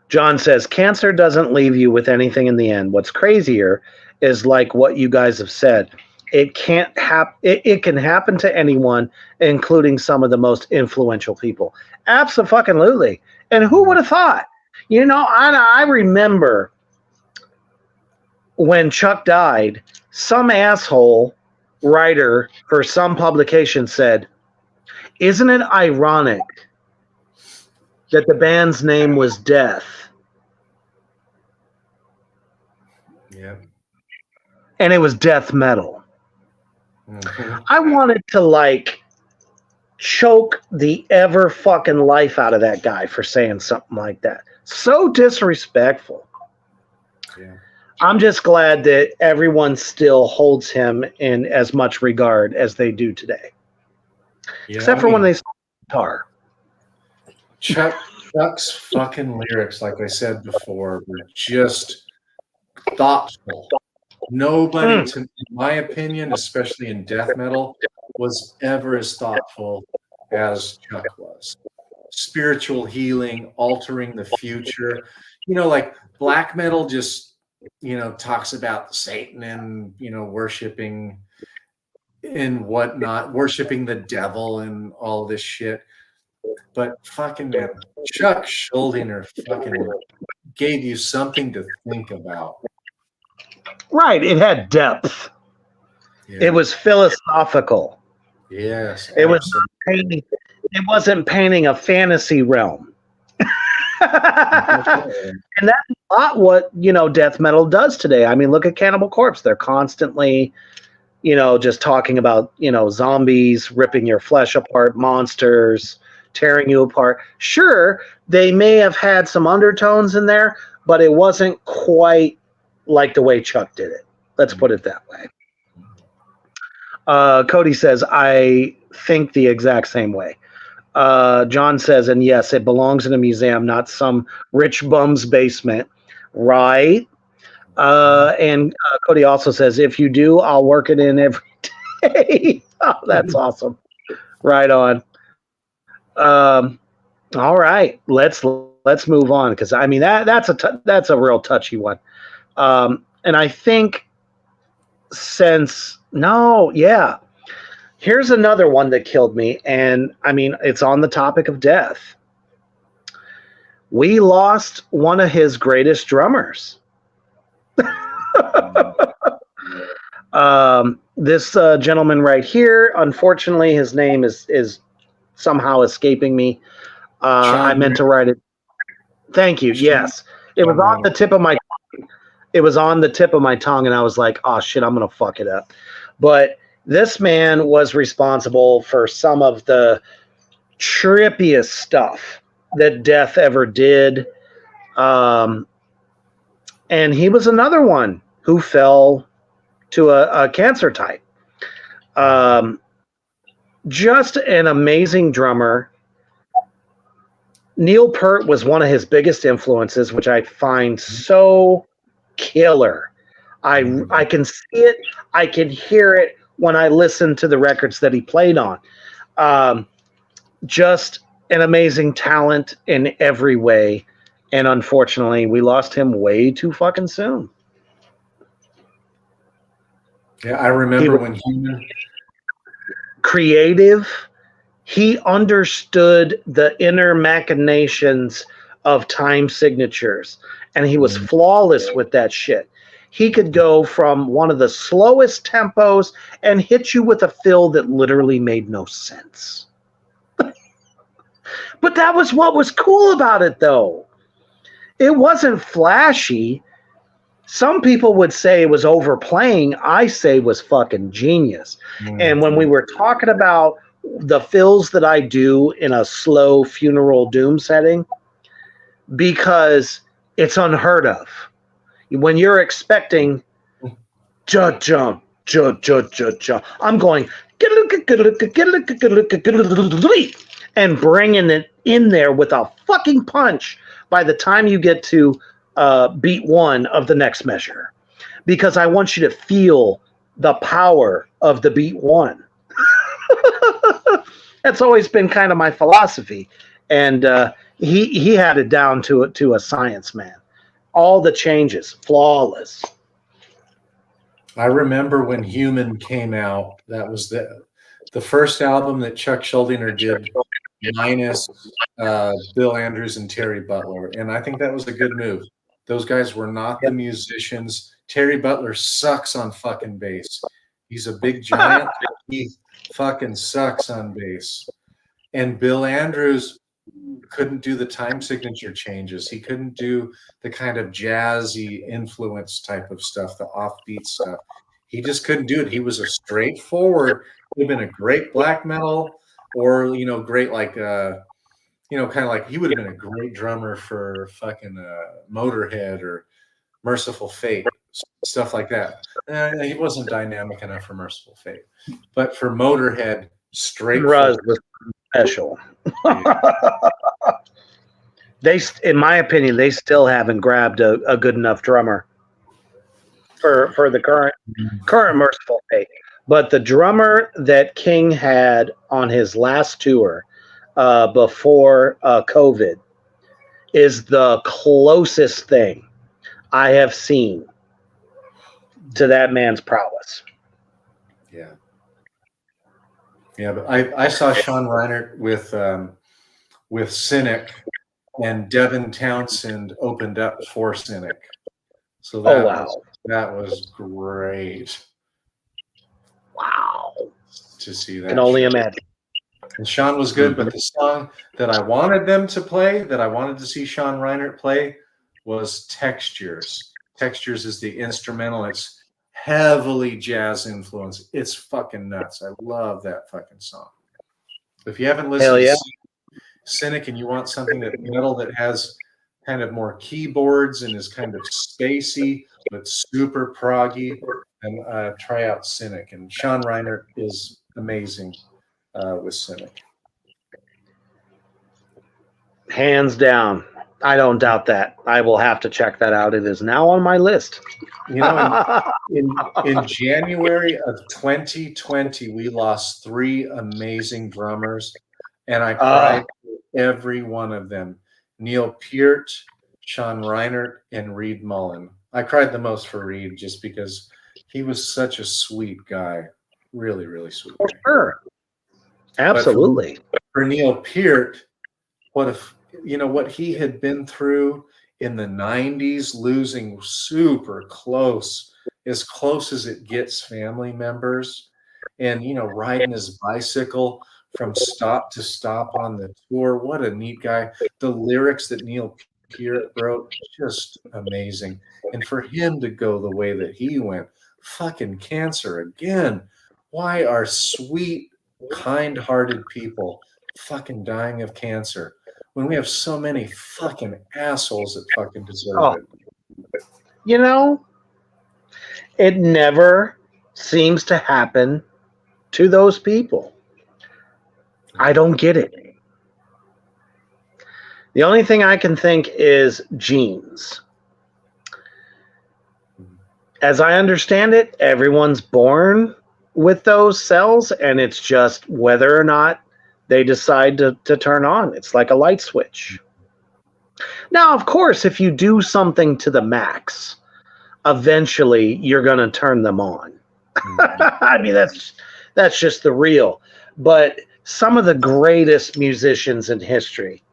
John says, cancer doesn't leave you with anything in the end. What's crazier is like what you guys have said. It can't happen. It can happen to anyone, including some of the most influential people. Abso-fucking-lutely. And who would have thought? I remember when Chuck died, some asshole writer for some publication said, isn't it ironic that the band's name was Death? Yeah. And it was death metal. Mm-hmm. I wanted to choke the ever fucking life out of that guy for saying something like that. So disrespectful. I'm just glad that everyone still holds him in as much regard as they do today. Yeah, Except for when they saw the guitar. Chuck's fucking lyrics, like I said before, were just thoughtful. Nobody, in my opinion, especially in death metal, was ever as thoughtful as Chuck was. Spiritual healing, altering the future. Like black metal just, talks about Satan and, worshiping and whatnot, worshiping the devil and all this shit. But fucking man, Chuck Schuldiner fucking gave you something to think about. Right. It had depth. Yeah. It was philosophical. Yes. It was not painting. It wasn't painting a fantasy realm. And that's not what, death metal does today. I mean, look at Cannibal Corpse. They're constantly, just talking about, zombies ripping your flesh apart, monsters tearing you apart. Sure, they may have had some undertones in there, but it wasn't quite like the way Chuck did it. Let's put it that way. Cody says, I think the exact same way. John says, and yes, it belongs in a museum, not some rich bum's basement. Right. And Cody also says, if you do, I'll work it in every day. Oh, that's awesome. Right on. All right, let's move on, because I mean that's a real touchy one. And I think here's another one that killed me, and I mean it's on the topic of death. We lost one of his greatest drummers. This gentleman right here, unfortunately, his name is somehow escaping me. I meant to write it. Thank you. Yes, it was on the tip of my tongue. It was on the tip of my tongue, and I was like, "Oh shit, I'm gonna fuck it up." But this man was responsible for some of the trippiest stuff that Death ever did, and he was another one who fell to a cancer type. Just an amazing drummer. Neil Peart was one of his biggest influences, which I find so killer. I can see it. I can hear it when I listen to the records that he played on. Just an amazing talent in every way. And unfortunately, we lost him way too fucking soon. Yeah, I remember when he... Creative. He understood the inner machinations of time signatures, and he was flawless with that shit. He could go from one of the slowest tempos and hit you with a fill that literally made no sense. But that was what was cool about it, though. It wasn't flashy. Some people would say it was overplaying. I say it was fucking genius. And when we were talking about the fills that I do in a slow funeral doom setting, because it's unheard of. When you're expecting I'm going and bringing it in there with a fucking punch by the time you get to beat one of the next measure, because I want you to feel the power of the beat one. That's always been kind of my philosophy, and he had it down to a science, man. All the changes, flawless. I remember when Human came out. That was the first album that Chuck Schuldiner did, minus Bill Andrews and Terry Butler, and I think that was a good move. Those guys were not the musicians. Terry Butler sucks on fucking bass. He's a big giant. He fucking sucks on bass. And Bill Andrews couldn't do the time signature changes. He couldn't do the kind of jazzy influence type of stuff, the offbeat stuff. He just couldn't do it. He was a straightforward, would have been a great black metal, or, great like, kind of like he would have been a great drummer for fucking Motorhead or Merciful Fate. stuff like that. He wasn't dynamic enough for Merciful Fate, but for Motorhead, straight Ruz was special. They, in my opinion, they still haven't grabbed a good enough drummer for the current Merciful Fate. But the drummer that King had on his last tour before COVID is the closest thing I have seen to that man's prowess. Yeah. Yeah, but I saw Sean Reinert with Cynic, and Devin Townsend opened up for Cynic. So that was great. Wow. To see that. Can only imagine. And Sean was good, but the song that I wanted them to play, that I wanted to see Sean Reinert play, was Textures. Textures is the instrumental. It's heavily jazz influenced. It's fucking nuts. I love that fucking song. If you haven't listened to Cynic and you want something that metal that has kind of more keyboards and is kind of spacey but super proggy, and try out Cynic. And Sean Reinert is amazing with Cynic. Hands down. I don't doubt that. I will have to check that out. It is now on my list. You know, in January of 2020, we lost 3 amazing drummers, and I cried for every one of them. Neil Peart, Sean Reinert, and Reed Mullen. I cried the most for Reed just because he was such a sweet guy. Really, really sweet guy. Sure. Absolutely. For Neil Peart, what he had been through in the 90s, losing super close as it gets family members, and riding his bicycle from stop to stop on the tour. What a neat guy. The lyrics that Neil Peart wrote, just amazing. And for him to go the way that he went, fucking cancer again. Why are sweet, kind-hearted people fucking dying of cancer when we have so many fucking assholes that fucking deserve it? It never seems to happen to those people. I don't get it. The only thing I can think is genes. As I understand it, everyone's born with those cells, and it's just whether or not they decide to turn on. It's like a light switch. Now, of course, if you do something to the max, eventually you're going to turn them on. I mean, that's just the real. But some of the greatest musicians in history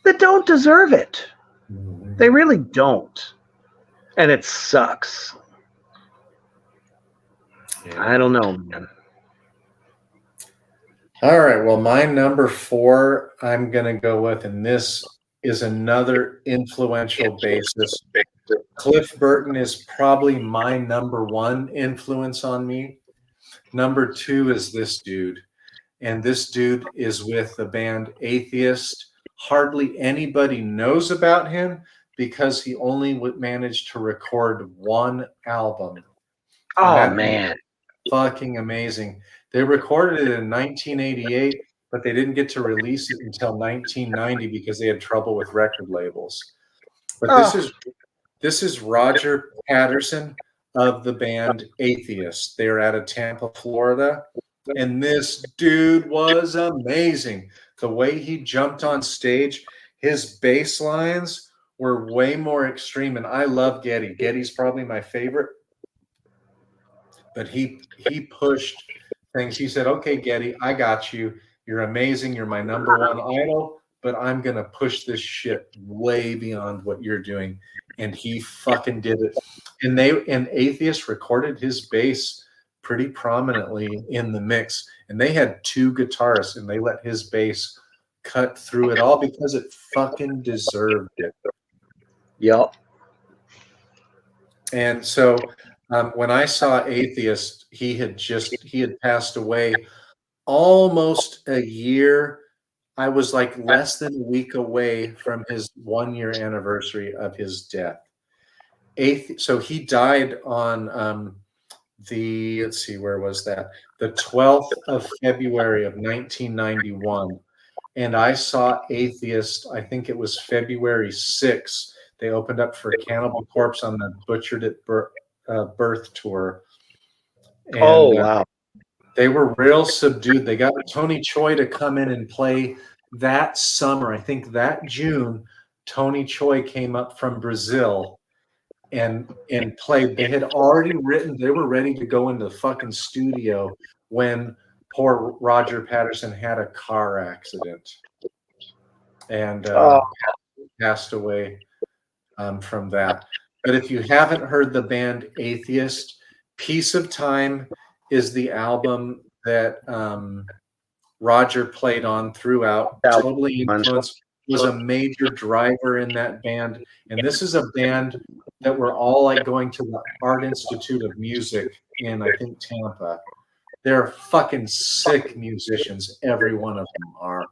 that don't deserve it. They really don't. And it sucks. Yeah. I don't know, man. All right. Well, my number 4, I'm going to go with, and this is another influential bassist. Cliff Burton is probably my number 1 influence on me. Number 2 is this dude. And this dude is with the band Atheist. Hardly anybody knows about him because he only managed to record 1 album. Oh, man. Fucking amazing. They recorded it in 1988, but they didn't get to release it until 1990 because they had trouble with record labels. But this is Roger Patterson of the band Atheist. They are out of Tampa, Florida. And this dude was amazing. The way he jumped on stage, his bass lines were way more extreme. And I love Geddy. Geddy's probably my favorite. But he pushed things. He said, okay, Geddy, I got you. You're amazing. You're my number 1 idol. But I'm going to push this shit way beyond what you're doing. And he fucking did it. And Atheist recorded his bass pretty prominently in the mix. And they had 2 guitarists, and they let his bass cut through it all because it fucking deserved it. Yep. And so when I saw Atheist, he had passed away almost a year. I was like less than a week away from his 1-year anniversary of his death. So he died on let's see, where was that? The 12th of February of 1991. And I saw Atheist, I think it was February 6th. They opened up for Cannibal Corpse on the Butchered at Birth tour. And, wow. They were real subdued. They got Tony Choi to come in and play that summer. I think that June, Tony Choi came up from Brazil and played. They had already written, they were ready to go into the fucking studio when poor Roger Patterson had a car accident and passed away from that. But if you haven't heard the band Atheist, Piece of Time is the album that Roger played on throughout. Totally Influenced, was a major driver in that band. And this is a band that we're all like going to the Art Institute of Music in, I think, Tampa. They're fucking sick musicians. Every one of them are.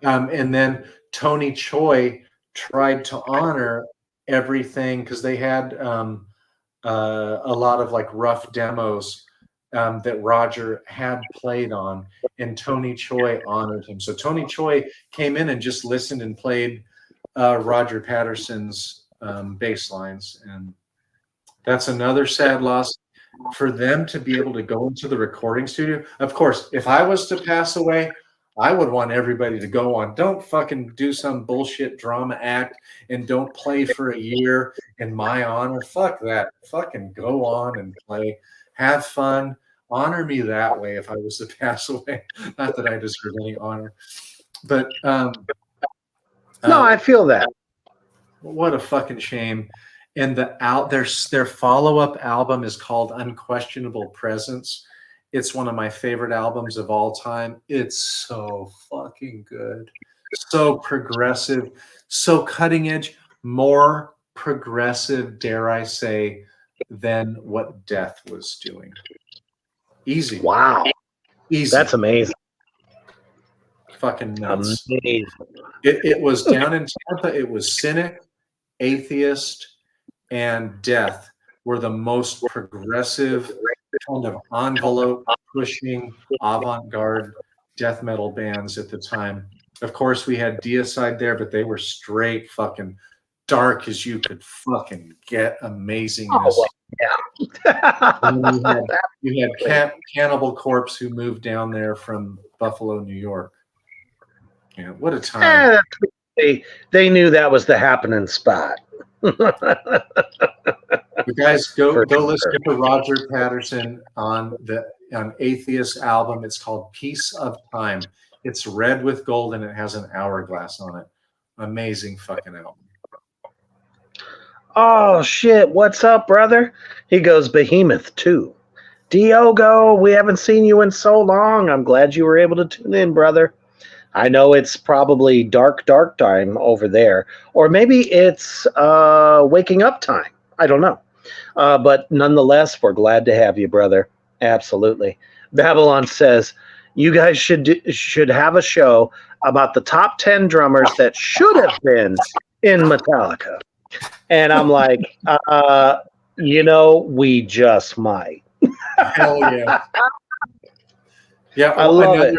And then Tony Choi tried to honor everything because they had a lot of like rough demos that Roger had played on, and Tony Choi honored him. So Tony Choi came in and just listened and played Roger Patterson's bass lines, and that's another sad loss. For them to be able to go into the recording studio. Of course, if I was to pass away, I would want everybody to go on. Don't fucking do some bullshit drama act and don't play for a year in my honor. Fuck that. Fucking go on and play. Have fun. Honor me that way if I was to pass away. Not that I deserve any honor. But no, I feel that. What a fucking shame. And their follow-up album is called Unquestionable Presence. It's one of my favorite albums of all time. It's so fucking good. So progressive, so cutting edge, more progressive, dare I say, than what Death was doing. Easy. Wow. Easy. That's amazing. Fucking nuts. Amazing. It was down in Tampa. It was Cynic, Atheist, and Death were the most progressive, kind of envelope pushing, avant-garde death metal bands at the time. Of course, we had Deicide there, but they were straight fucking dark as you could fucking get. Amazingness. Oh, yeah. you had Cannibal Corpse, who moved down there from Buffalo, New York. Yeah, what a time. They knew that was the happening spot. You guys go listen to Roger Patterson on Atheist album. It's called Piece of Time. It's red with gold and it has an hourglass on it. Amazing fucking album. Oh shit, what's up, brother? He goes, Behemoth too. Diogo, we haven't seen you in so long. I'm glad you were able to tune in, brother. I know it's probably dark time over there. Or maybe it's waking up time. I don't know. But nonetheless, we're glad to have you, brother. Absolutely. Babylon says, you guys should have a show about the top 10 drummers that should have been in Metallica. And I'm like, we just might. Hell yeah. Yeah, I love it.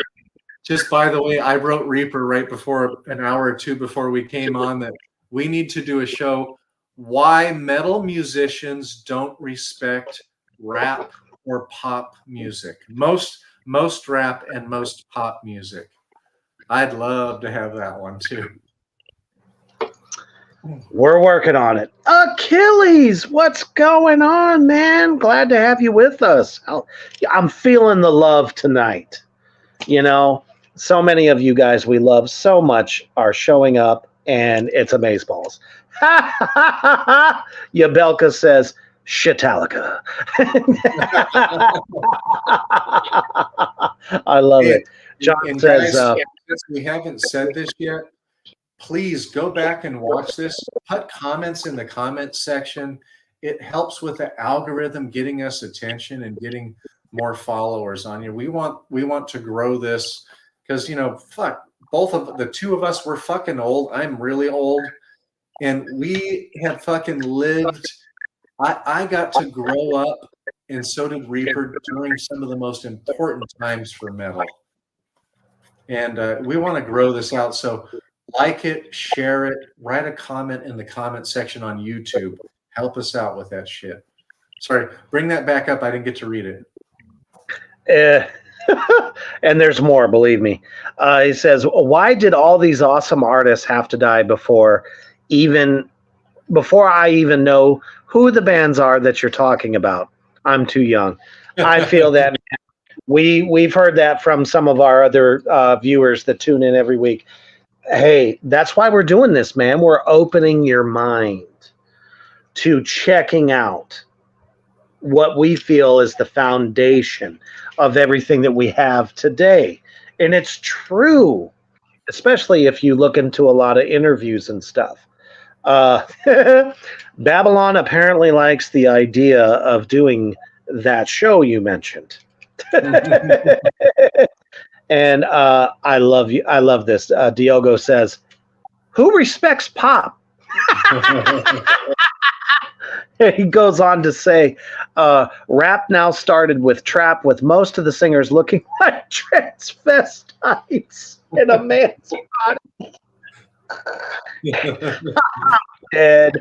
Just by the way, I wrote Reaper right before an hour or two before we came on that we need to do a show why metal musicians don't respect rap or pop music. Most rap and most pop music. I'd love to have that one too. We're working on it. Achilles, what's going on, man? Glad to have you with us. I'm feeling the love tonight. So many of you guys we love so much are showing up, and it's amazeballs. Yabelka says, Shitalica. I love it. John says, guys, we haven't said this yet. Please go back and watch this. Put comments in the comment section. It helps with the algorithm getting us attention and getting more followers on you. We want to grow this because both of the two of us, we're fucking old. I'm really old, And we have fucking lived. I got to grow up, and so did Reaper, during some of the most important times for metal. And we want to grow this out. So like it, share it, write a comment in the comment section on YouTube. Help us out with that shit. Sorry, bring that back up. I didn't get to read it. And there's more, believe me. He says, why did all these awesome artists have to die before I even know who the bands are that you're talking about? I'm too young. I feel that we've heard that from some of our other viewers that tune in every week. Hey, that's why we're doing this, man. We're opening your mind to checking out what we feel is the foundation of everything that we have today. And it's true, especially if you look into a lot of interviews and stuff. Babylon apparently likes the idea of doing that show you mentioned. And I love you. I love this. Diogo says, who respects pop? He goes on to say, rap now started with trap, with most of the singers looking like transvestites in a man's body. Dead.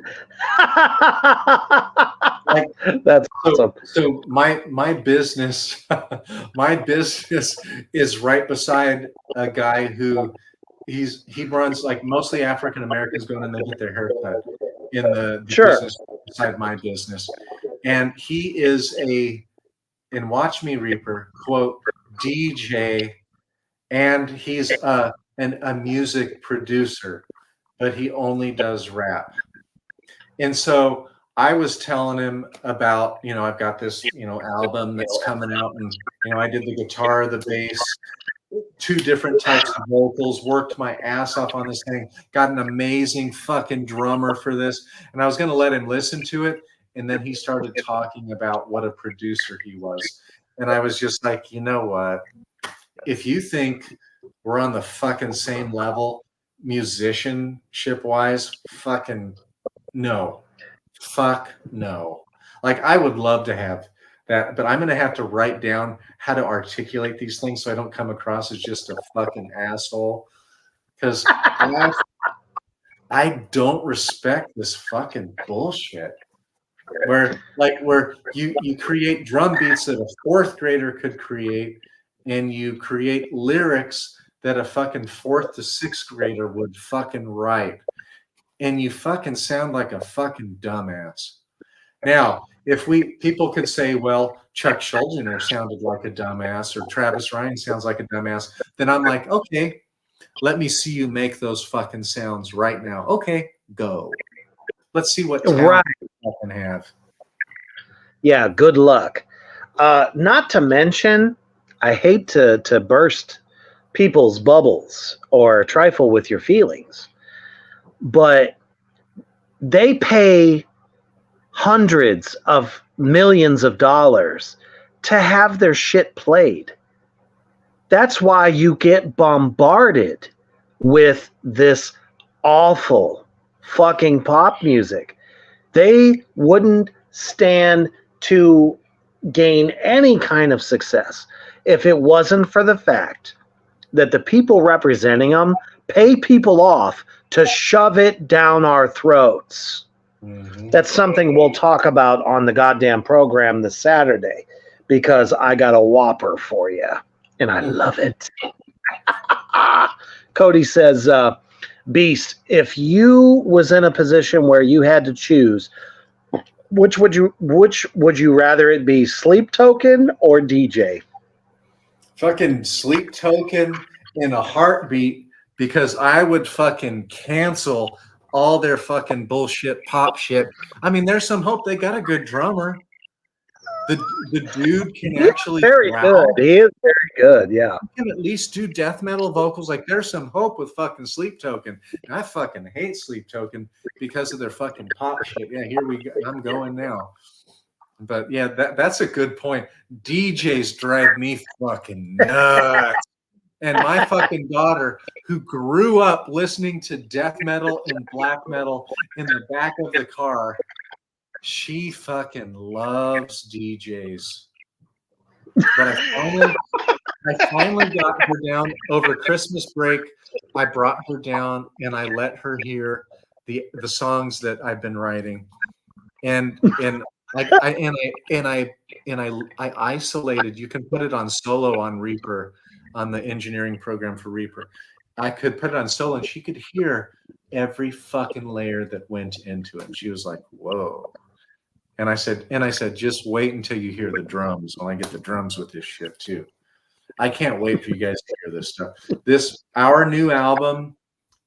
That's awesome. So my business, my business is right beside a guy who he runs like mostly African Americans going in there to get their hair cut in the business beside my business, and he is in Watch Me Reaper quote DJ, and he's a music producer, but he only does rap. And so I was telling him about, I've got this, album that's coming out, and, I did the guitar, the bass, 2 different types of vocals, worked my ass off on this thing, got an amazing fucking drummer for this. And I was going to let him listen to it. And then he started talking about what a producer he was. And I was just like, you know what? If you think we're on the fucking same level, musicianship wise, fucking no. Fuck no. Like, I would love to have that, but I'm going to have to write down how to articulate these things so I don't come across as just a fucking asshole. Because I don't respect this fucking bullshit. Where you create drum beats that a 4th grader could create, and you create lyrics that a fucking 4th to 6th grader would fucking write. And you fucking sound like a fucking dumbass. Now, if people could say, well, Chuck Schuldiner sounded like a dumbass, or Travis Ryan sounds like a dumbass, then I'm like, okay, let me see you make those fucking sounds right now. Okay, go. Let's see what talent you fucking have. Yeah, good luck. Not to mention, I hate to burst people's bubbles or trifle with your feelings, but they pay hundreds of millions of dollars to have their shit played. That's why you get bombarded with this awful fucking pop music. They wouldn't stand to gain any kind of success if it wasn't for the fact that the people representing them pay people off to shove it down our throats. Mm-hmm. That's something we'll talk about on the goddamn program this Saturday, because I got a whopper for you, and I love it. Cody says, Beast, if you was in a position where you had to choose, which would you rather it be, Sleep Token or DJ? Fucking Sleep Token in a heartbeat, because I would fucking cancel all their fucking bullshit pop shit. I mean, there's some hope. They got a good drummer. The dude can actually very good. He is very good. Yeah, he can at least do death metal vocals. Like, there's some hope with fucking Sleep Token. And I fucking hate Sleep Token because of their fucking pop shit. Yeah, here we go. I'm going now. But yeah, that's a good point. DJs drive me fucking nuts. And my fucking daughter, who grew up listening to death metal and black metal in the back of the car, she fucking loves DJs. But I finally got her down over Christmas break. I brought her down and I let her hear the songs that I've been writing, and I isolated. You can put it on solo on Reaper, on the engineering program for Reaper. I could put it on solo, and she could hear every fucking layer that went into it. And she was like, "Whoa." And I said, just wait until you hear the drums. When I get the drums with this shit too. I can't wait for you guys to hear this stuff. Our new album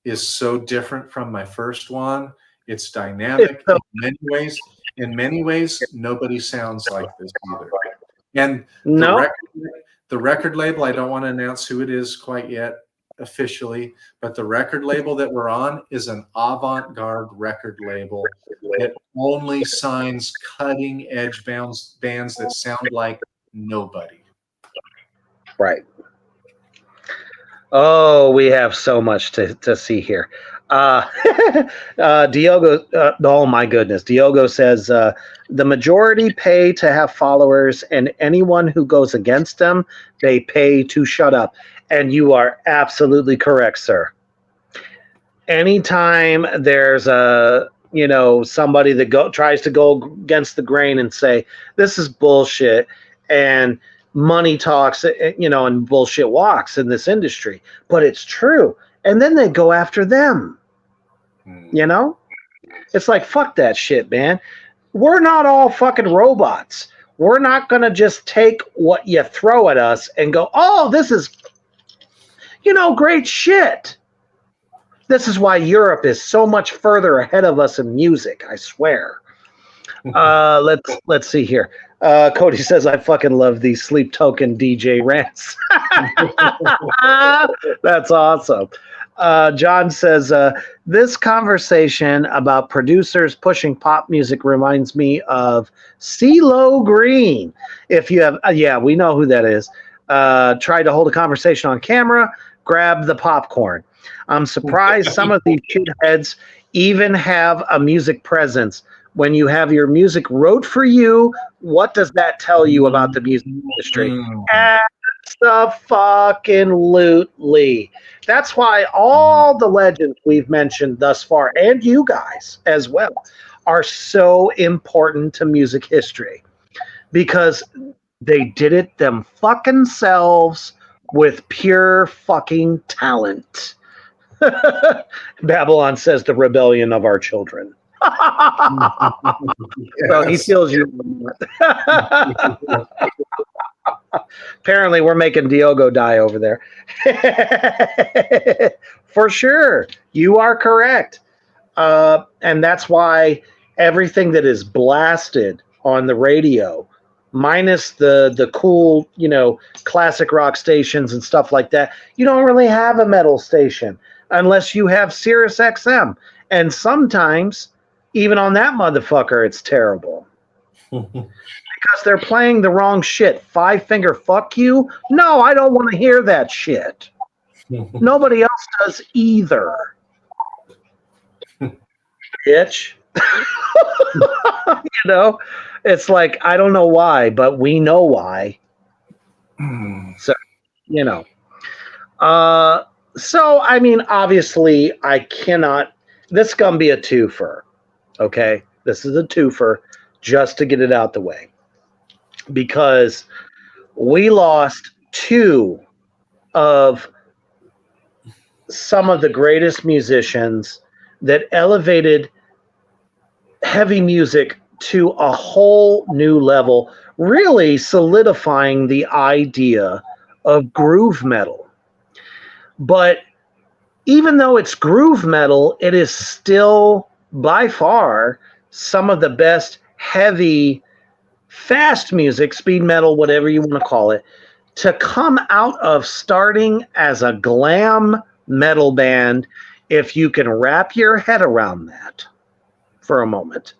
is so different from my first one. It's dynamic in many ways. In many ways, nobody sounds like this either. And the record label, I don't want to announce who it is quite yet officially, but the record label that we're on is an avant-garde record label that only signs cutting-edge bands that sound like nobody. Right. Oh, we have so much to see here. Diogo, oh my goodness. Diogo says, the majority pay to have followers, and anyone who goes against them, they pay to shut up. And you are absolutely correct, sir. Anytime there's somebody that tries to go against the grain and say, this is bullshit, and money talks, and bullshit walks in this industry, but it's true. And then they go after them. It's like, fuck that shit, man. We're not all fucking robots. We're not going to just take what you throw at us and go, oh, this is, great shit. This is why Europe is so much further ahead of us in music, I swear. Let's see here. Cody says, I fucking love these Sleep Token DJ rants. That's awesome. John says, this conversation about producers pushing pop music reminds me of CeeLo Green. If you have, we know who that is. Tried to hold a conversation on camera, grab the popcorn. I'm surprised some of these shitheads even have a music presence. When you have your music wrote for you, what does that tell you about the music industry? Absolutely. That's why all the legends we've mentioned thus far, and you guys as well, are so important to music history, because they did it them fucking selves with pure fucking talent. Babylon says, the rebellion of our children. So he feels you. Apparently, we're making Diogo die over there. For sure. You are correct. And that's why everything that is blasted on the radio, minus the cool, classic rock stations and stuff like that, you don't really have a metal station unless you have Sirius XM. And sometimes, even on that motherfucker, it's terrible. Because they're playing the wrong shit. Five Finger Fuck You? No, I don't want to hear that shit. Nobody else does either. Bitch. It's like, I don't know why, but we know why. So, I mean, obviously, I cannot. This is going to be a twofer. Okay? This is a twofer just to get it out the way. Because we lost two of some of the greatest musicians that elevated heavy music to a whole new level, really solidifying the idea of groove metal. But even though it's groove metal, it is still by far some of the best heavy, fast music, speed metal, whatever you want to call it, to come out of starting as a glam metal band, if you can wrap your head around that for a moment.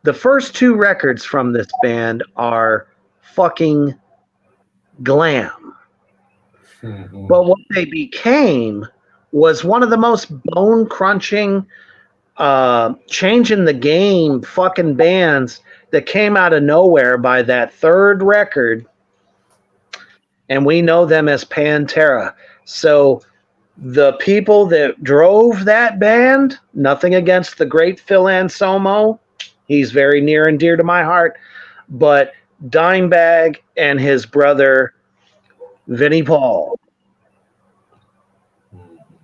The first two records from this band are fucking glam. Mhm. But what they became was one of the most bone-crunching, changing the game fucking bands that came out of nowhere by that third record, and we know them as Pantera. So the people that drove that band, nothing against the great Phil Anselmo, he's very near and dear to my heart, but Dimebag and his brother Vinnie Paul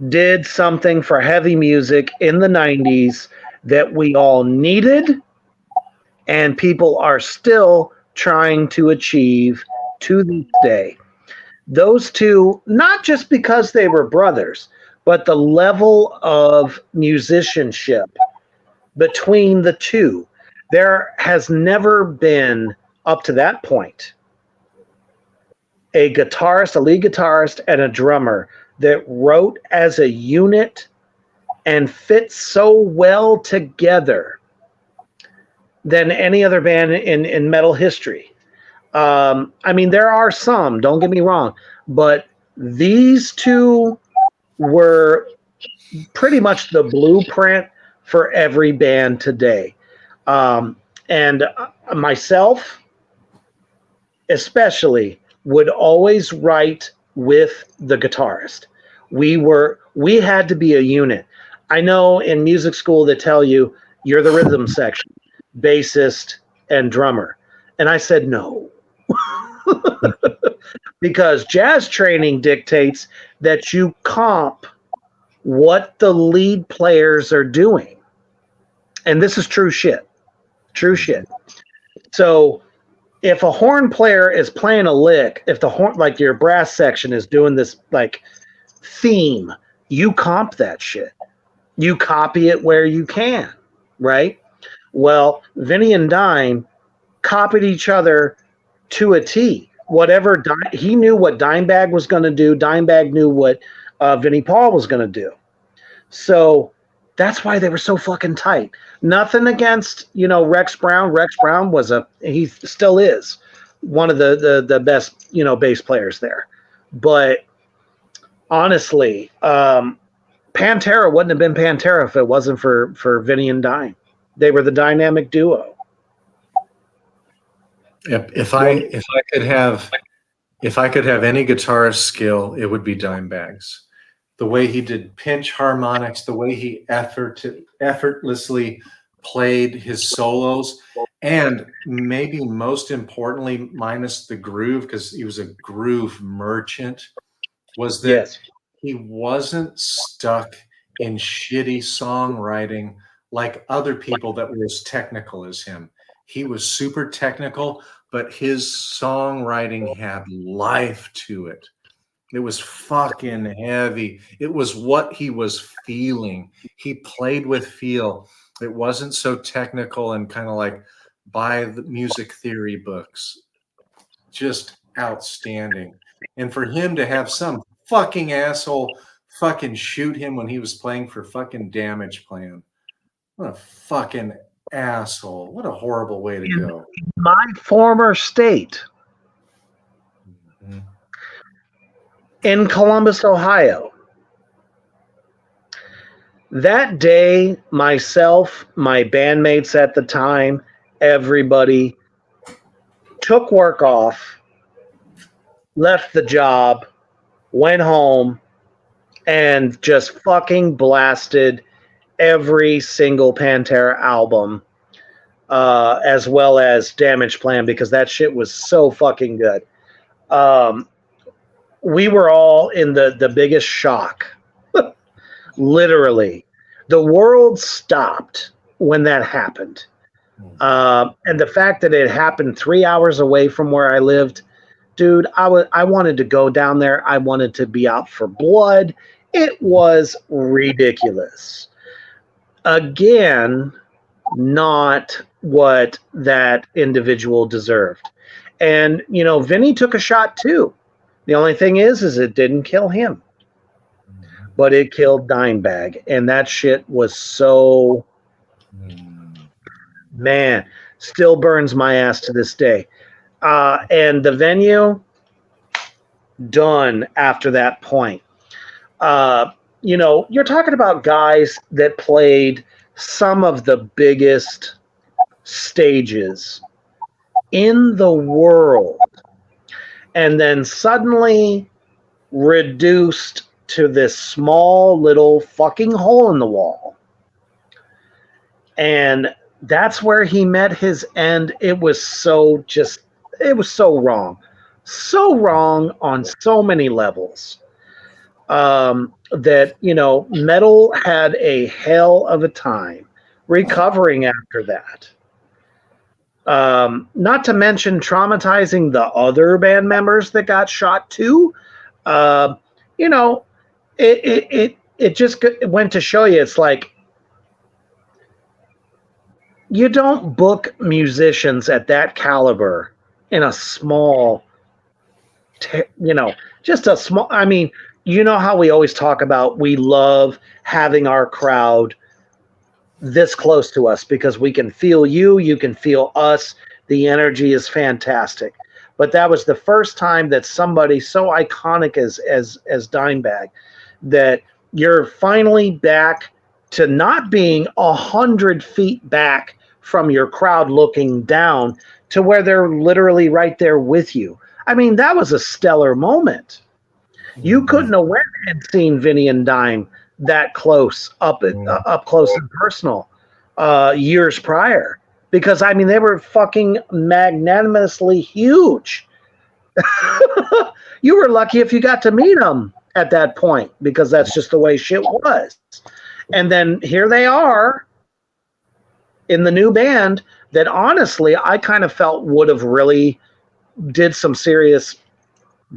did something for heavy music in the 90s that we all needed, and people are still trying to achieve to this day. Those two, not just because they were brothers, but the level of musicianship between the two. There has never been, up to that point, a guitarist, a lead guitarist, and a drummer that wrote as a unit and fit so well together than any other band in metal history. I mean, there are some, don't get me wrong, but these two were pretty much the blueprint for every band today. And myself, especially, would always write with the guitarist. We had to be a unit. I know in music school they tell you you're the rhythm section, bassist and drummer. And I said no. Because jazz training dictates that you comp what the lead players are doing. And this is true shit. True shit. So if a horn player is playing a lick, if the horn, like your brass section is doing this like theme, you comp that shit. You copy it where you can, right? Well, Vinny and Dime copied each other to a T. Whatever he knew what Dimebag was going to do, Dimebag knew what Vinnie Paul was going to do. So that's why they were so fucking tight. Nothing against, Rex Brown. Rex Brown he still is one of the best, bass players there. But honestly, Pantera wouldn't have been Pantera if it wasn't for Vinny and Dime. They were the dynamic duo. If I could have any guitarist skill, it would be Dimebag's. The way he did pinch harmonics, the way he effortlessly played his solos, and maybe most importantly, minus the groove, because he was a groove merchant, was that Yes. He wasn't stuck in shitty songwriting like other people that were as technical as him. He was super technical, but his songwriting had life to it. It was fucking heavy. It was what he was feeling. He played with feel. It wasn't so technical and kind of like by the music theory books. Just outstanding. And for him to have some fucking asshole fucking shoot him when he was playing for fucking Damage Plan. What a fucking asshole. What a horrible way to go. My former state, in Columbus, Ohio, that day, myself, my bandmates at the time, everybody took work off, left the job, went home, and just fucking blasted every single Pantera album, as well as Damage Plan, because that shit was so fucking good. We were all in the biggest shock. Literally. The world stopped when that happened. And the fact that it happened 3 hours away from where I lived, dude, I wanted to go down there. I wanted to be out for blood. It was ridiculous. Again, not what that individual deserved. And, Vinny took a shot too. The only thing is it didn't kill him. But it killed Dimebag. And that shit was so, man, still burns my ass to this day. And the venue, done after that point. You're talking about guys that played some of the biggest stages in the world and then suddenly reduced to this small little fucking hole in the wall. And that's where he met his end. It was so wrong. So wrong on so many levels. That, metal had a hell of a time recovering after that. Not to mention traumatizing the other band members that got shot too. It just went to show you, it's like, you don't book musicians at that caliber in a small, just a small, how we always talk about, we love having our crowd this close to us because we can feel you can feel us. The energy is fantastic. But that was the first time that somebody so iconic as Dimebag, that you're finally back to not being 100 feet back from your crowd looking down to where they're literally right there with you. That was a stellar moment. You couldn't have went and seen Vinny and Dime that close, up close and personal, years prior, because they were fucking magnanimously huge. You were lucky if you got to meet them at that point, because that's just the way shit was. And then here they are in the new band that honestly I kind of felt would have really did some serious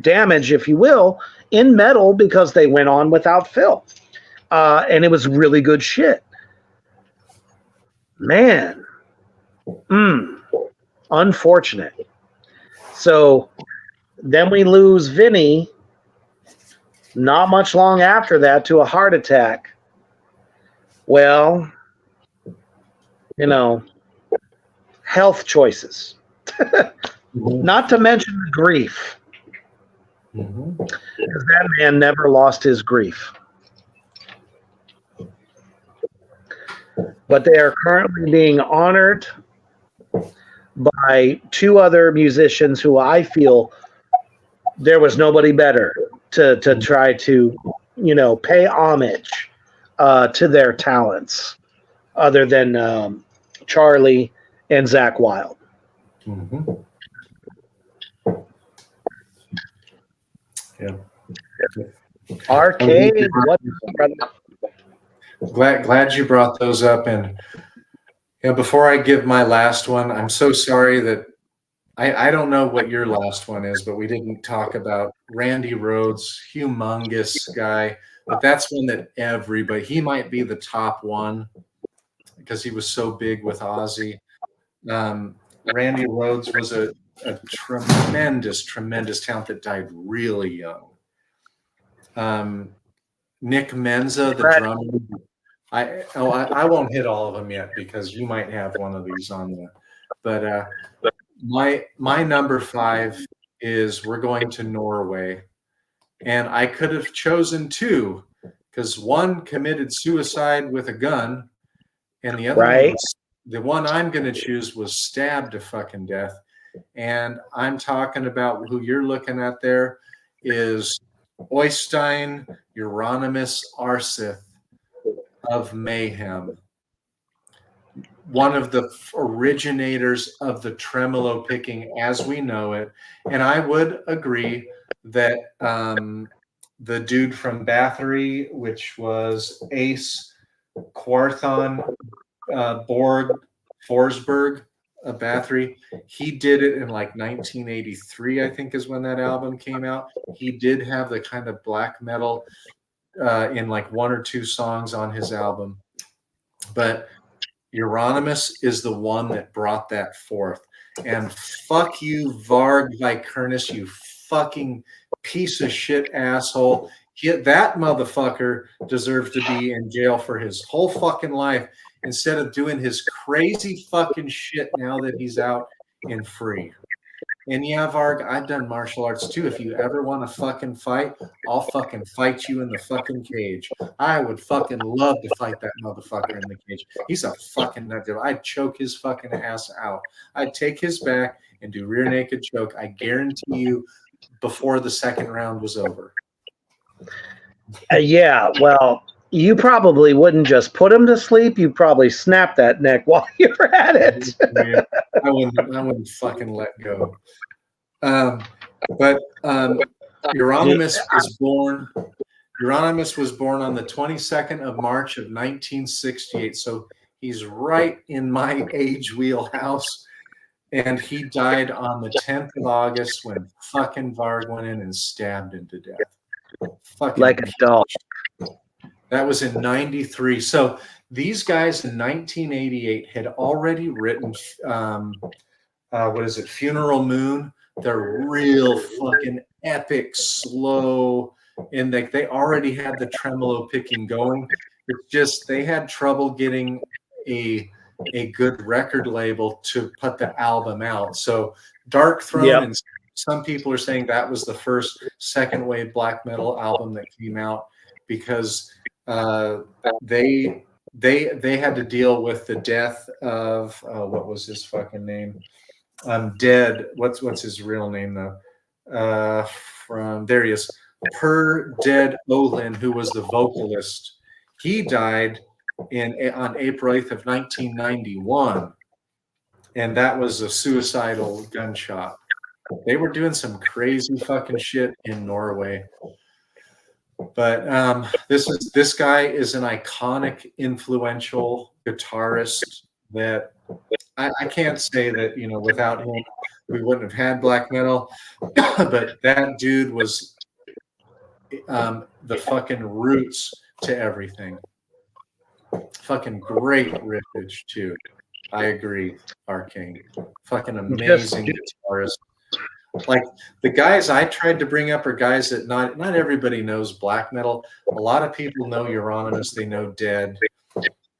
damage, if you will, in metal, because they went on without Phil. And it was really good shit. Man. Unfortunate. So then we lose Vinny not much long after that to a heart attack. Well, health choices. Not to mention the grief. Because that man never lost his grief. But they are currently being honored by two other musicians who I feel there was nobody better to try to, pay homage to their talents other than Charlie and Zakk Wylde. Yeah. Arcade. Glad you brought those up. And before I give my last one, I'm so sorry that I don't know what your last one is, but we didn't talk about Randy Rhoads, humongous guy. But that's one that everybody, he might be the top one because he was so big with Ozzy. Randy Rhoads was a tremendous talent that died really young. Nick Menza, the drummer. I won't hit all of them yet because you might have one of these on there. But my number 5 is we're going to Norway. And I could have chosen 2 because one committed suicide with a gun and the other the one I'm going to choose was stabbed to fucking death. And I'm talking about who you're looking at there is Oystein Euronymous Arseth of Mayhem, one of the originators of the tremolo picking as we know it. And I would agree that the dude from Bathory, which was Ace Quarthon Forsberg of Bathory, he did it in like 1983, I think is when that album came out. He did have the kind of black metal in like 1 or 2 songs on his album. But Euronymous is the one that brought that forth. And fuck you, Varg Vikernes, you fucking piece of shit asshole. That motherfucker deserves to be in jail for his whole fucking life instead of doing his crazy fucking shit now that he's out and free. And yeah, Varg, I've done martial arts too. If you ever want to fucking fight, I'll fucking fight you in the fucking cage. I would fucking love to fight that motherfucker in the cage. He's a fucking nut job. I'd choke his fucking ass out. I'd take his back and do rear naked choke. I guarantee you before the second round was over. Yeah, well, you probably wouldn't just put him to sleep. You'd probably snap that neck while you're at it. Yeah, I wouldn't fucking let go. But Euronymous was born. Euronymous was born on the 22nd of March of 1968. So he's right in my age wheelhouse. And he died on the 10th of August when fucking Varg went in and stabbed him to death. Fucking like a dog. That was in 93. So these guys in 1988 had already written, Funeral Moon. They're real fucking epic, slow, and they already had the tremolo picking going. It's just they had trouble getting a good record label to put the album out. So Dark Throne, and some people are saying that was the first second wave black metal album that came out because they had to deal with the death of what was his fucking name? Dead. What's his real name though? From there he is. Per Dead Olin, who was the vocalist. He died on April 8th of 1991, and that was a suicidal gunshot. They were doing some crazy fucking shit in Norway. But this guy is an iconic, influential guitarist that I can't say that, without him, we wouldn't have had black metal. But that dude was the fucking roots to everything. Fucking great riffage, too. I agree, Arcane. Fucking amazing guitarist. Like the guys I tried to bring up are guys that not everybody knows black metal. A lot of people know Euronymous, they know Dead,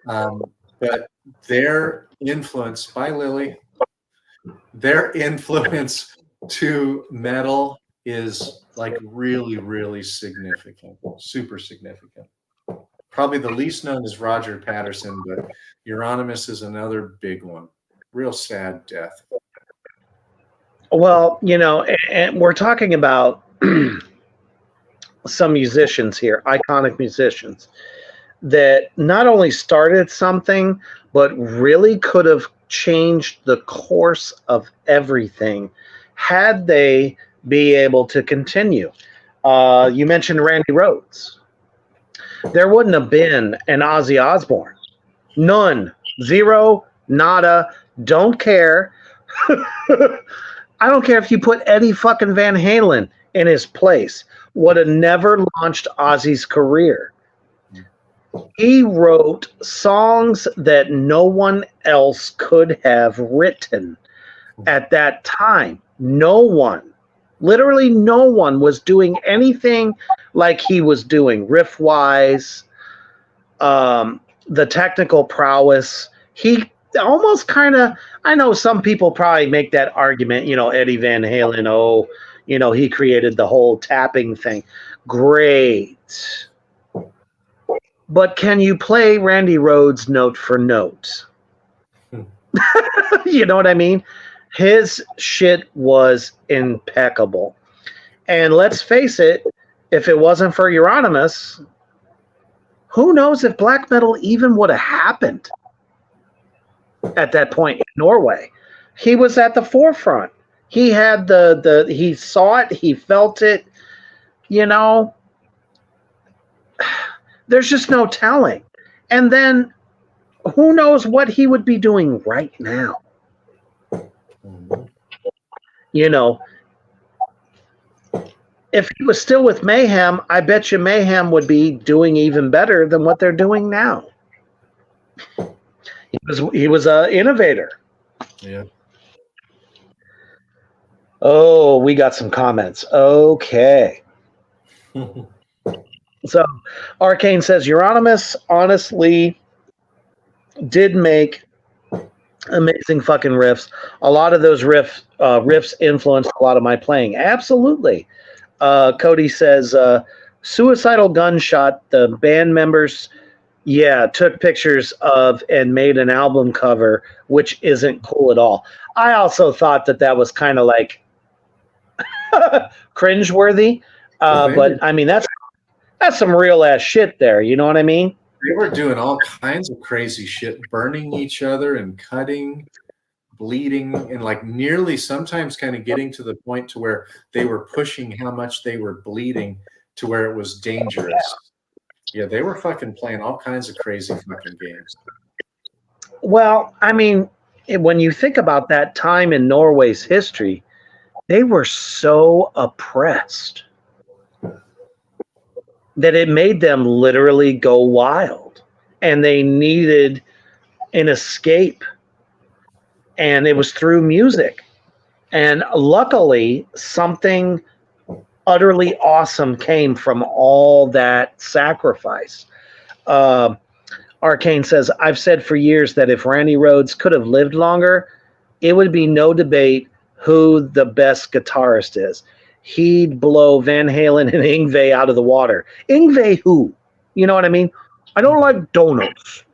but their influence by Lily, their influence to metal is like really, really significant, super significant. Probably the least known is Roger Patterson, but Euronymous is another big one. Real sad death. Well, and we're talking about some musicians here, iconic musicians, that not only started something, but really could have changed the course of everything had they be able to continue. You mentioned Randy Rhoads. There wouldn't have been an Ozzy Osbourne. None. Zero. Nada. Don't care. I don't care if you put Eddie fucking Van Halen in his place. Would have never launched Ozzy's career. He wrote songs that no one else could have written at that time. No one. Literally no one was doing anything like he was doing. Riff-wise, the technical prowess. He almost kind of, I know some people probably make that argument, Eddie Van Halen, he created the whole tapping thing. Great. But can you play Randy Rhoads note for note? You know what I mean? His shit was impeccable. And let's face it, if it wasn't for Euronymous, who knows if black metal even would have happened at that point in Norway. He was at the forefront. He had he saw it, he felt it, There's just no telling. And then who knows what he would be doing right now. If he was still with Mayhem, I bet you Mayhem would be doing even better than what they're doing now. He was an innovator. Yeah. Oh, we got some comments. Okay. So, Arcane says, Euronymous honestly did make Amazing fucking riffs. A lot of those riffs influenced a lot of my playing. Absolutely. Cody says, Suicidal Gunshot, the band members, took pictures of and made an album cover, which isn't cool at all. I also thought that was kind of like cringeworthy. But I mean, that's some real ass shit there. You know what I mean? They were doing all kinds of crazy shit, burning each other and cutting, bleeding, and like nearly sometimes kind of getting to the point to where they were pushing how much they were bleeding to where it was dangerous. Yeah, they were fucking playing all kinds of crazy fucking games. Well, I mean, when you think about that time in Norway's history, they were so oppressed that it made them literally go wild, and they needed an escape, and it was through music. And luckily, something utterly awesome came from all that sacrifice. Arcane says, I've said for years that if Randy Rhoads could have lived longer, it would be no debate who the best guitarist is. He'd blow Van Halen and Yngwie out of the water. Yngwie who? You know what I mean? I don't like donuts.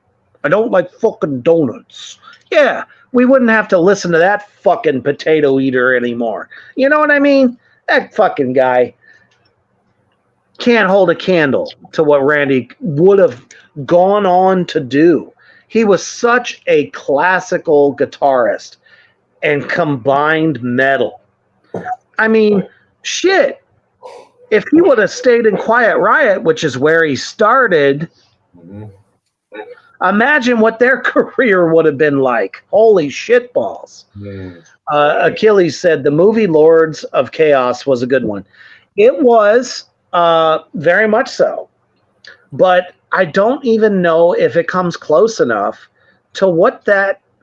I don't like fucking donuts. Yeah, we wouldn't have to listen to that fucking potato eater anymore. You know what I mean? That fucking guy can't hold a candle to what Randy would have gone on to do. He was such a classical guitarist and combined metal. I mean, shit. If he would have stayed in Quiet Riot, which is where he started, imagine what their career would have been like. Holy shitballs. Achilles said the movie Lords of Chaos was a good one. It was very much so. But I don't even know if it comes close enough to what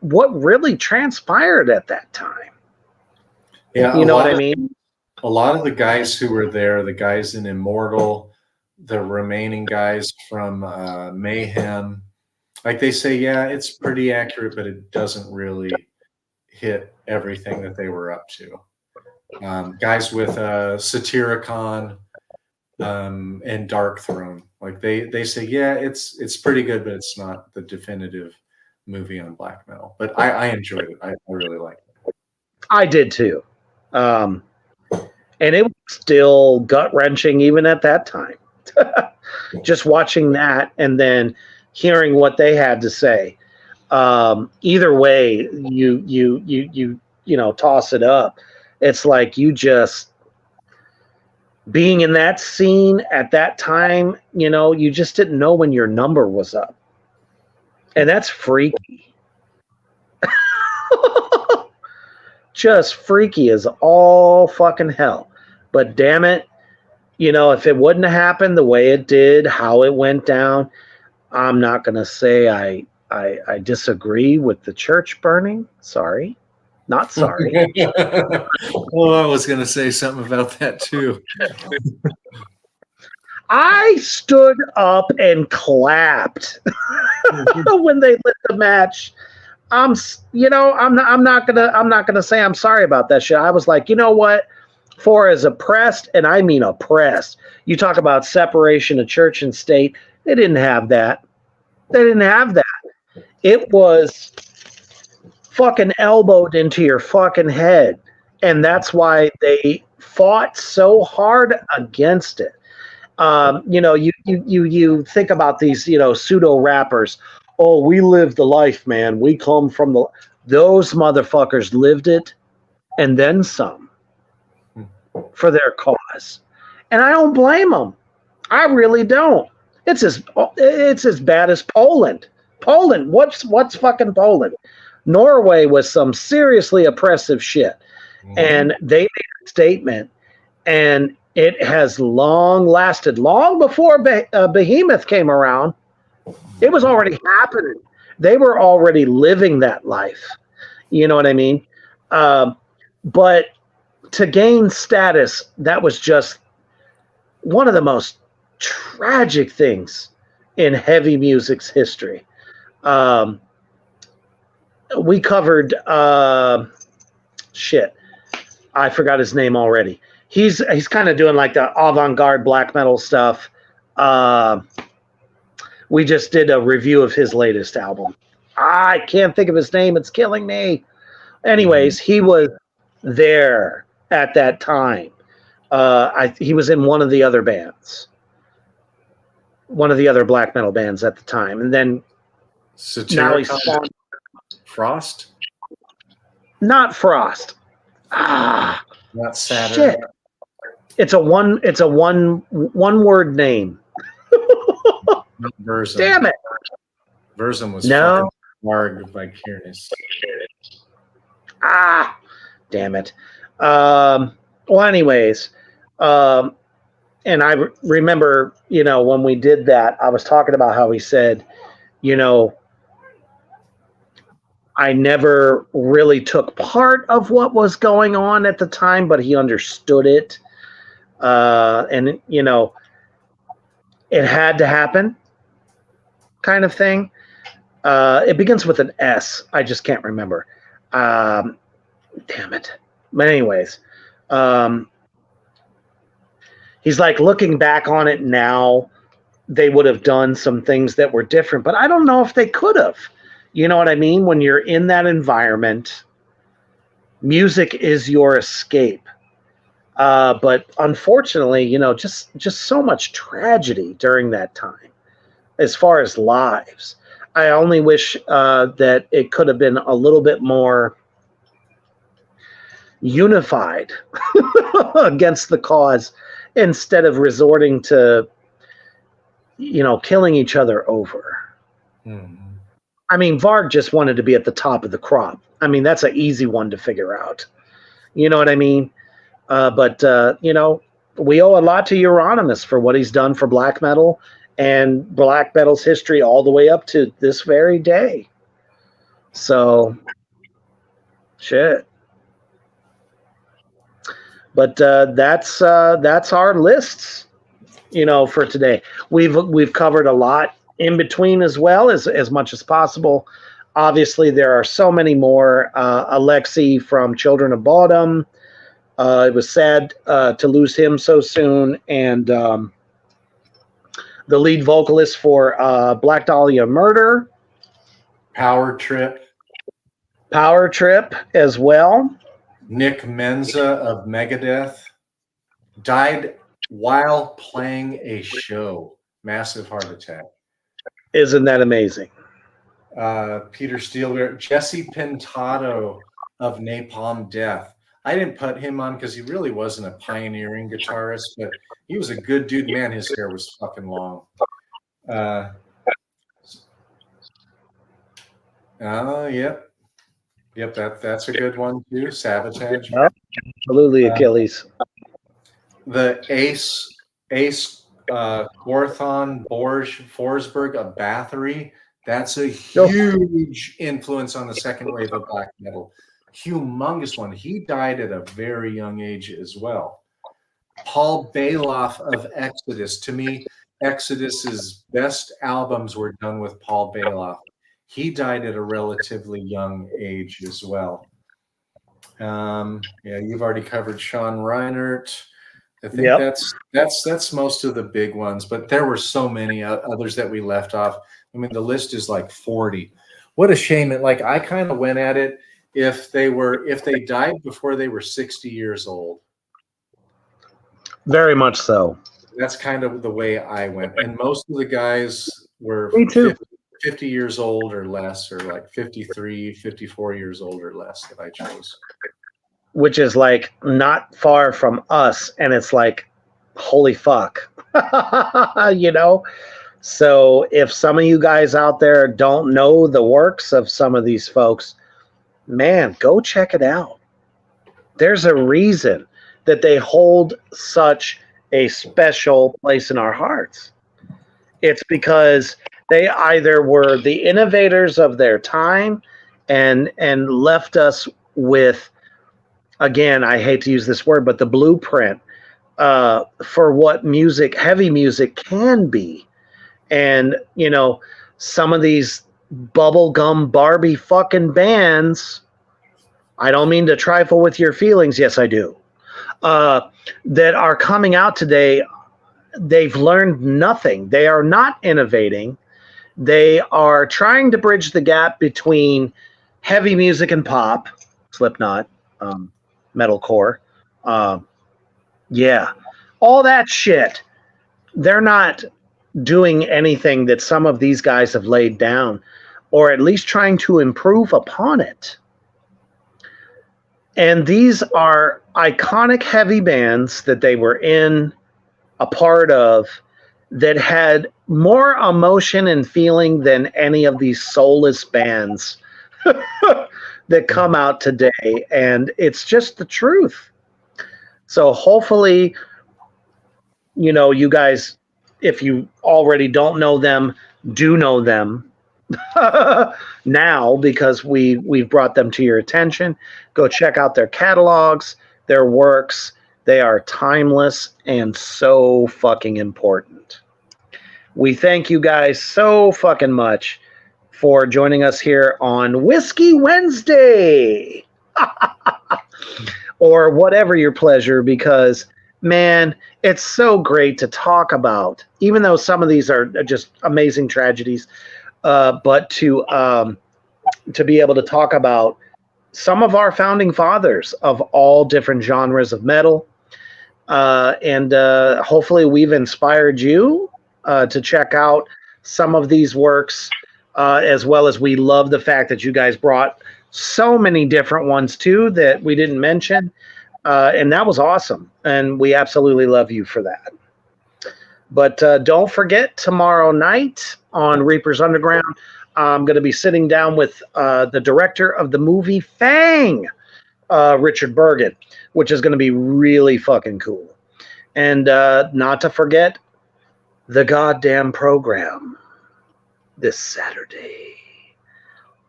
really transpired at that time. Yeah, you know what I mean? A lot of the guys who were there, the guys in Immortal, the remaining guys from Mayhem, like they say, yeah, it's pretty accurate, but it doesn't really hit everything that they were up to. Guys with Satyricon and Dark Throne, like they say, yeah, it's pretty good, but it's not the definitive movie on black metal. But I enjoyed it. I really liked it. I did too. And it was still gut-wrenching even at that time. Just watching that and then hearing what they had to say. Either way, you toss it up. It's like you just being in that scene at that time, you just didn't know when your number was up. And that's freaky. Just freaky as all fucking hell. But damn it, if it wouldn't have happened the way it did, how it went down, I'm not going to say I disagree with the church burning. Sorry. Not sorry. Well, I was going to say something about that too. I stood up and clapped when they lit the match. I'm not gonna say I'm sorry about that shit. I was like, you know what? For as oppressed, and I mean oppressed. You talk about separation of church and state. They didn't have that. They didn't have that. It was fucking elbowed into your fucking head, and that's why they fought so hard against it. You think about these, pseudo rappers. Oh, we lived the life, man. We come from those motherfuckers lived it and then some for their cause. And I don't blame them. I really don't. It's as bad as Poland. Poland, what's fucking Poland? Norway was some seriously oppressive shit. And they made a statement, and it has long lasted, long before Behemoth came around. It was already happening. They were already living that life. You know what I mean? But to gain status, that was just one of the most tragic things in heavy music's history. we covered shit. I forgot his name already. He's kind of doing like the avant-garde black metal stuff. We just did a review of his latest album. I can't think of his name. It's killing me. Anyways, he was there at that time. He was in one of the other bands, one of the other black metal bands at the time, and then now he's Frost. Not Frost. Not Saturn. Shit. It's a one word name. Burzum. Damn it. Burzum was no Marg Vicarious. Damn it. Well, anyways, and I remember, when we did that, I was talking about how he said, I never really took part of what was going on at the time, but he understood it. And, it had to happen, kind of thing. It begins with an S. I just can't remember. Damn it. But anyways, he's like, looking back on it now, they would have done some things that were different, but I don't know if they could have. You know what I mean? When you're in that environment, music is your escape. But unfortunately, just so much tragedy during that time as far as lives. I only wish that it could have been a little bit more unified against the cause instead of resorting to, killing each other over. Mm-hmm. I mean, Varg just wanted to be at the top of the crop. I mean, that's an easy one to figure out. You know what I mean? But we owe a lot to Euronymous for what he's done for black metal and black metal's history all the way up to this very day. So, shit. But that's our lists, for today. We've covered a lot in between as well, as much as possible. Obviously, there are so many more. Alexei from Children of Bodom. It was sad to lose him so soon. And the lead vocalist for Black Dahlia Murder. Power Trip as well. Nick Menza of Megadeth died while playing a show. Massive heart attack. Isn't that amazing? Peter Steele, Jesse Pintado of Napalm Death. I didn't put him on because he really wasn't a pioneering guitarist, but he was a good dude. Man, his hair was fucking long. Yep, that's a good one too. Sabotage. Absolutely, Achilles. The Ace Gorthon Forsberg of Bathory. That's a huge influence on the second wave of black metal. Humongous one. He died at a very young age as well. Paul Bailoff of Exodus. To me, Exodus's best albums were done with Paul Bailoff. He died at a relatively young age as well. You've already covered Sean Reinert. I think that's most of the big ones, but there were so many others that we left off. I mean, the list is like 40. What a shame! I kind of went at it if they died before they were 60 years old. Very much so. That's kind of the way I went, and most of the guys were 50 years old or less, or like 53, 54 years old or less that I chose. Which is like not far from us, and it's like, holy fuck. So if some of you guys out there don't know the works of some of these folks, man, go check it out. There's a reason that they hold such a special place in our hearts. It's because they either were the innovators of their time and left us with, again, I hate to use this word, but the blueprint for what heavy music can be. And, some of these bubblegum Barbie fucking bands. I don't mean to trifle with your feelings. Yes, I do. That are coming out today, they've learned nothing. They are not innovating. They are trying to bridge the gap between heavy music and pop, Slipknot, metalcore. Yeah, all that shit. They're not doing anything that some of these guys have laid down, or at least trying to improve upon it. And these are iconic heavy bands that they were in, a part of, that had more emotion and feeling than any of these soulless bands that come out today. And it's just the truth. So hopefully, you know, you guys, if you already don't know them, do know them now, because we've brought them to your attention. Go check out their catalogs, their works. They are timeless and so fucking important. We thank you guys so fucking much for joining us here on Whiskey Wednesday. Or whatever your pleasure, because, man, it's so great to talk about, even though some of these are just amazing tragedies, but to be able to talk about some of our founding fathers of all different genres of metal. And hopefully we've inspired you to check out some of these works, as well as we love the fact that you guys brought so many different ones too that we didn't mention. And that was awesome. And we absolutely love you for that. But don't forget, tomorrow night on Reaper's Underground, I'm going to be sitting down with the director of the movie Fang, Richard Bergen, which is going to be really fucking cool. And not to forget, the goddamn program this Saturday.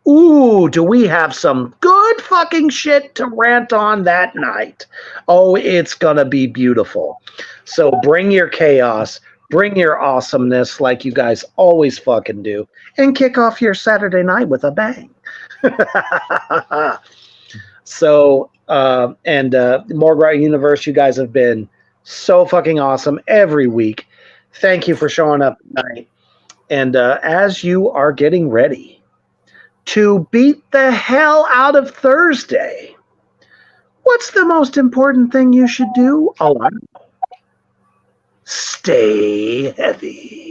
Ooh, do we have some good fucking shit to rant on that night? Oh, it's going to be beautiful. So bring your chaos, bring your awesomeness like you guys always fucking do, and kick off your Saturday night with a bang. So, Morgright Universe, you guys have been so fucking awesome every week. Thank you for showing up tonight. And as you are getting ready to beat the hell out of Thursday, what's the most important thing you should do? Oh, I know. Stay heavy.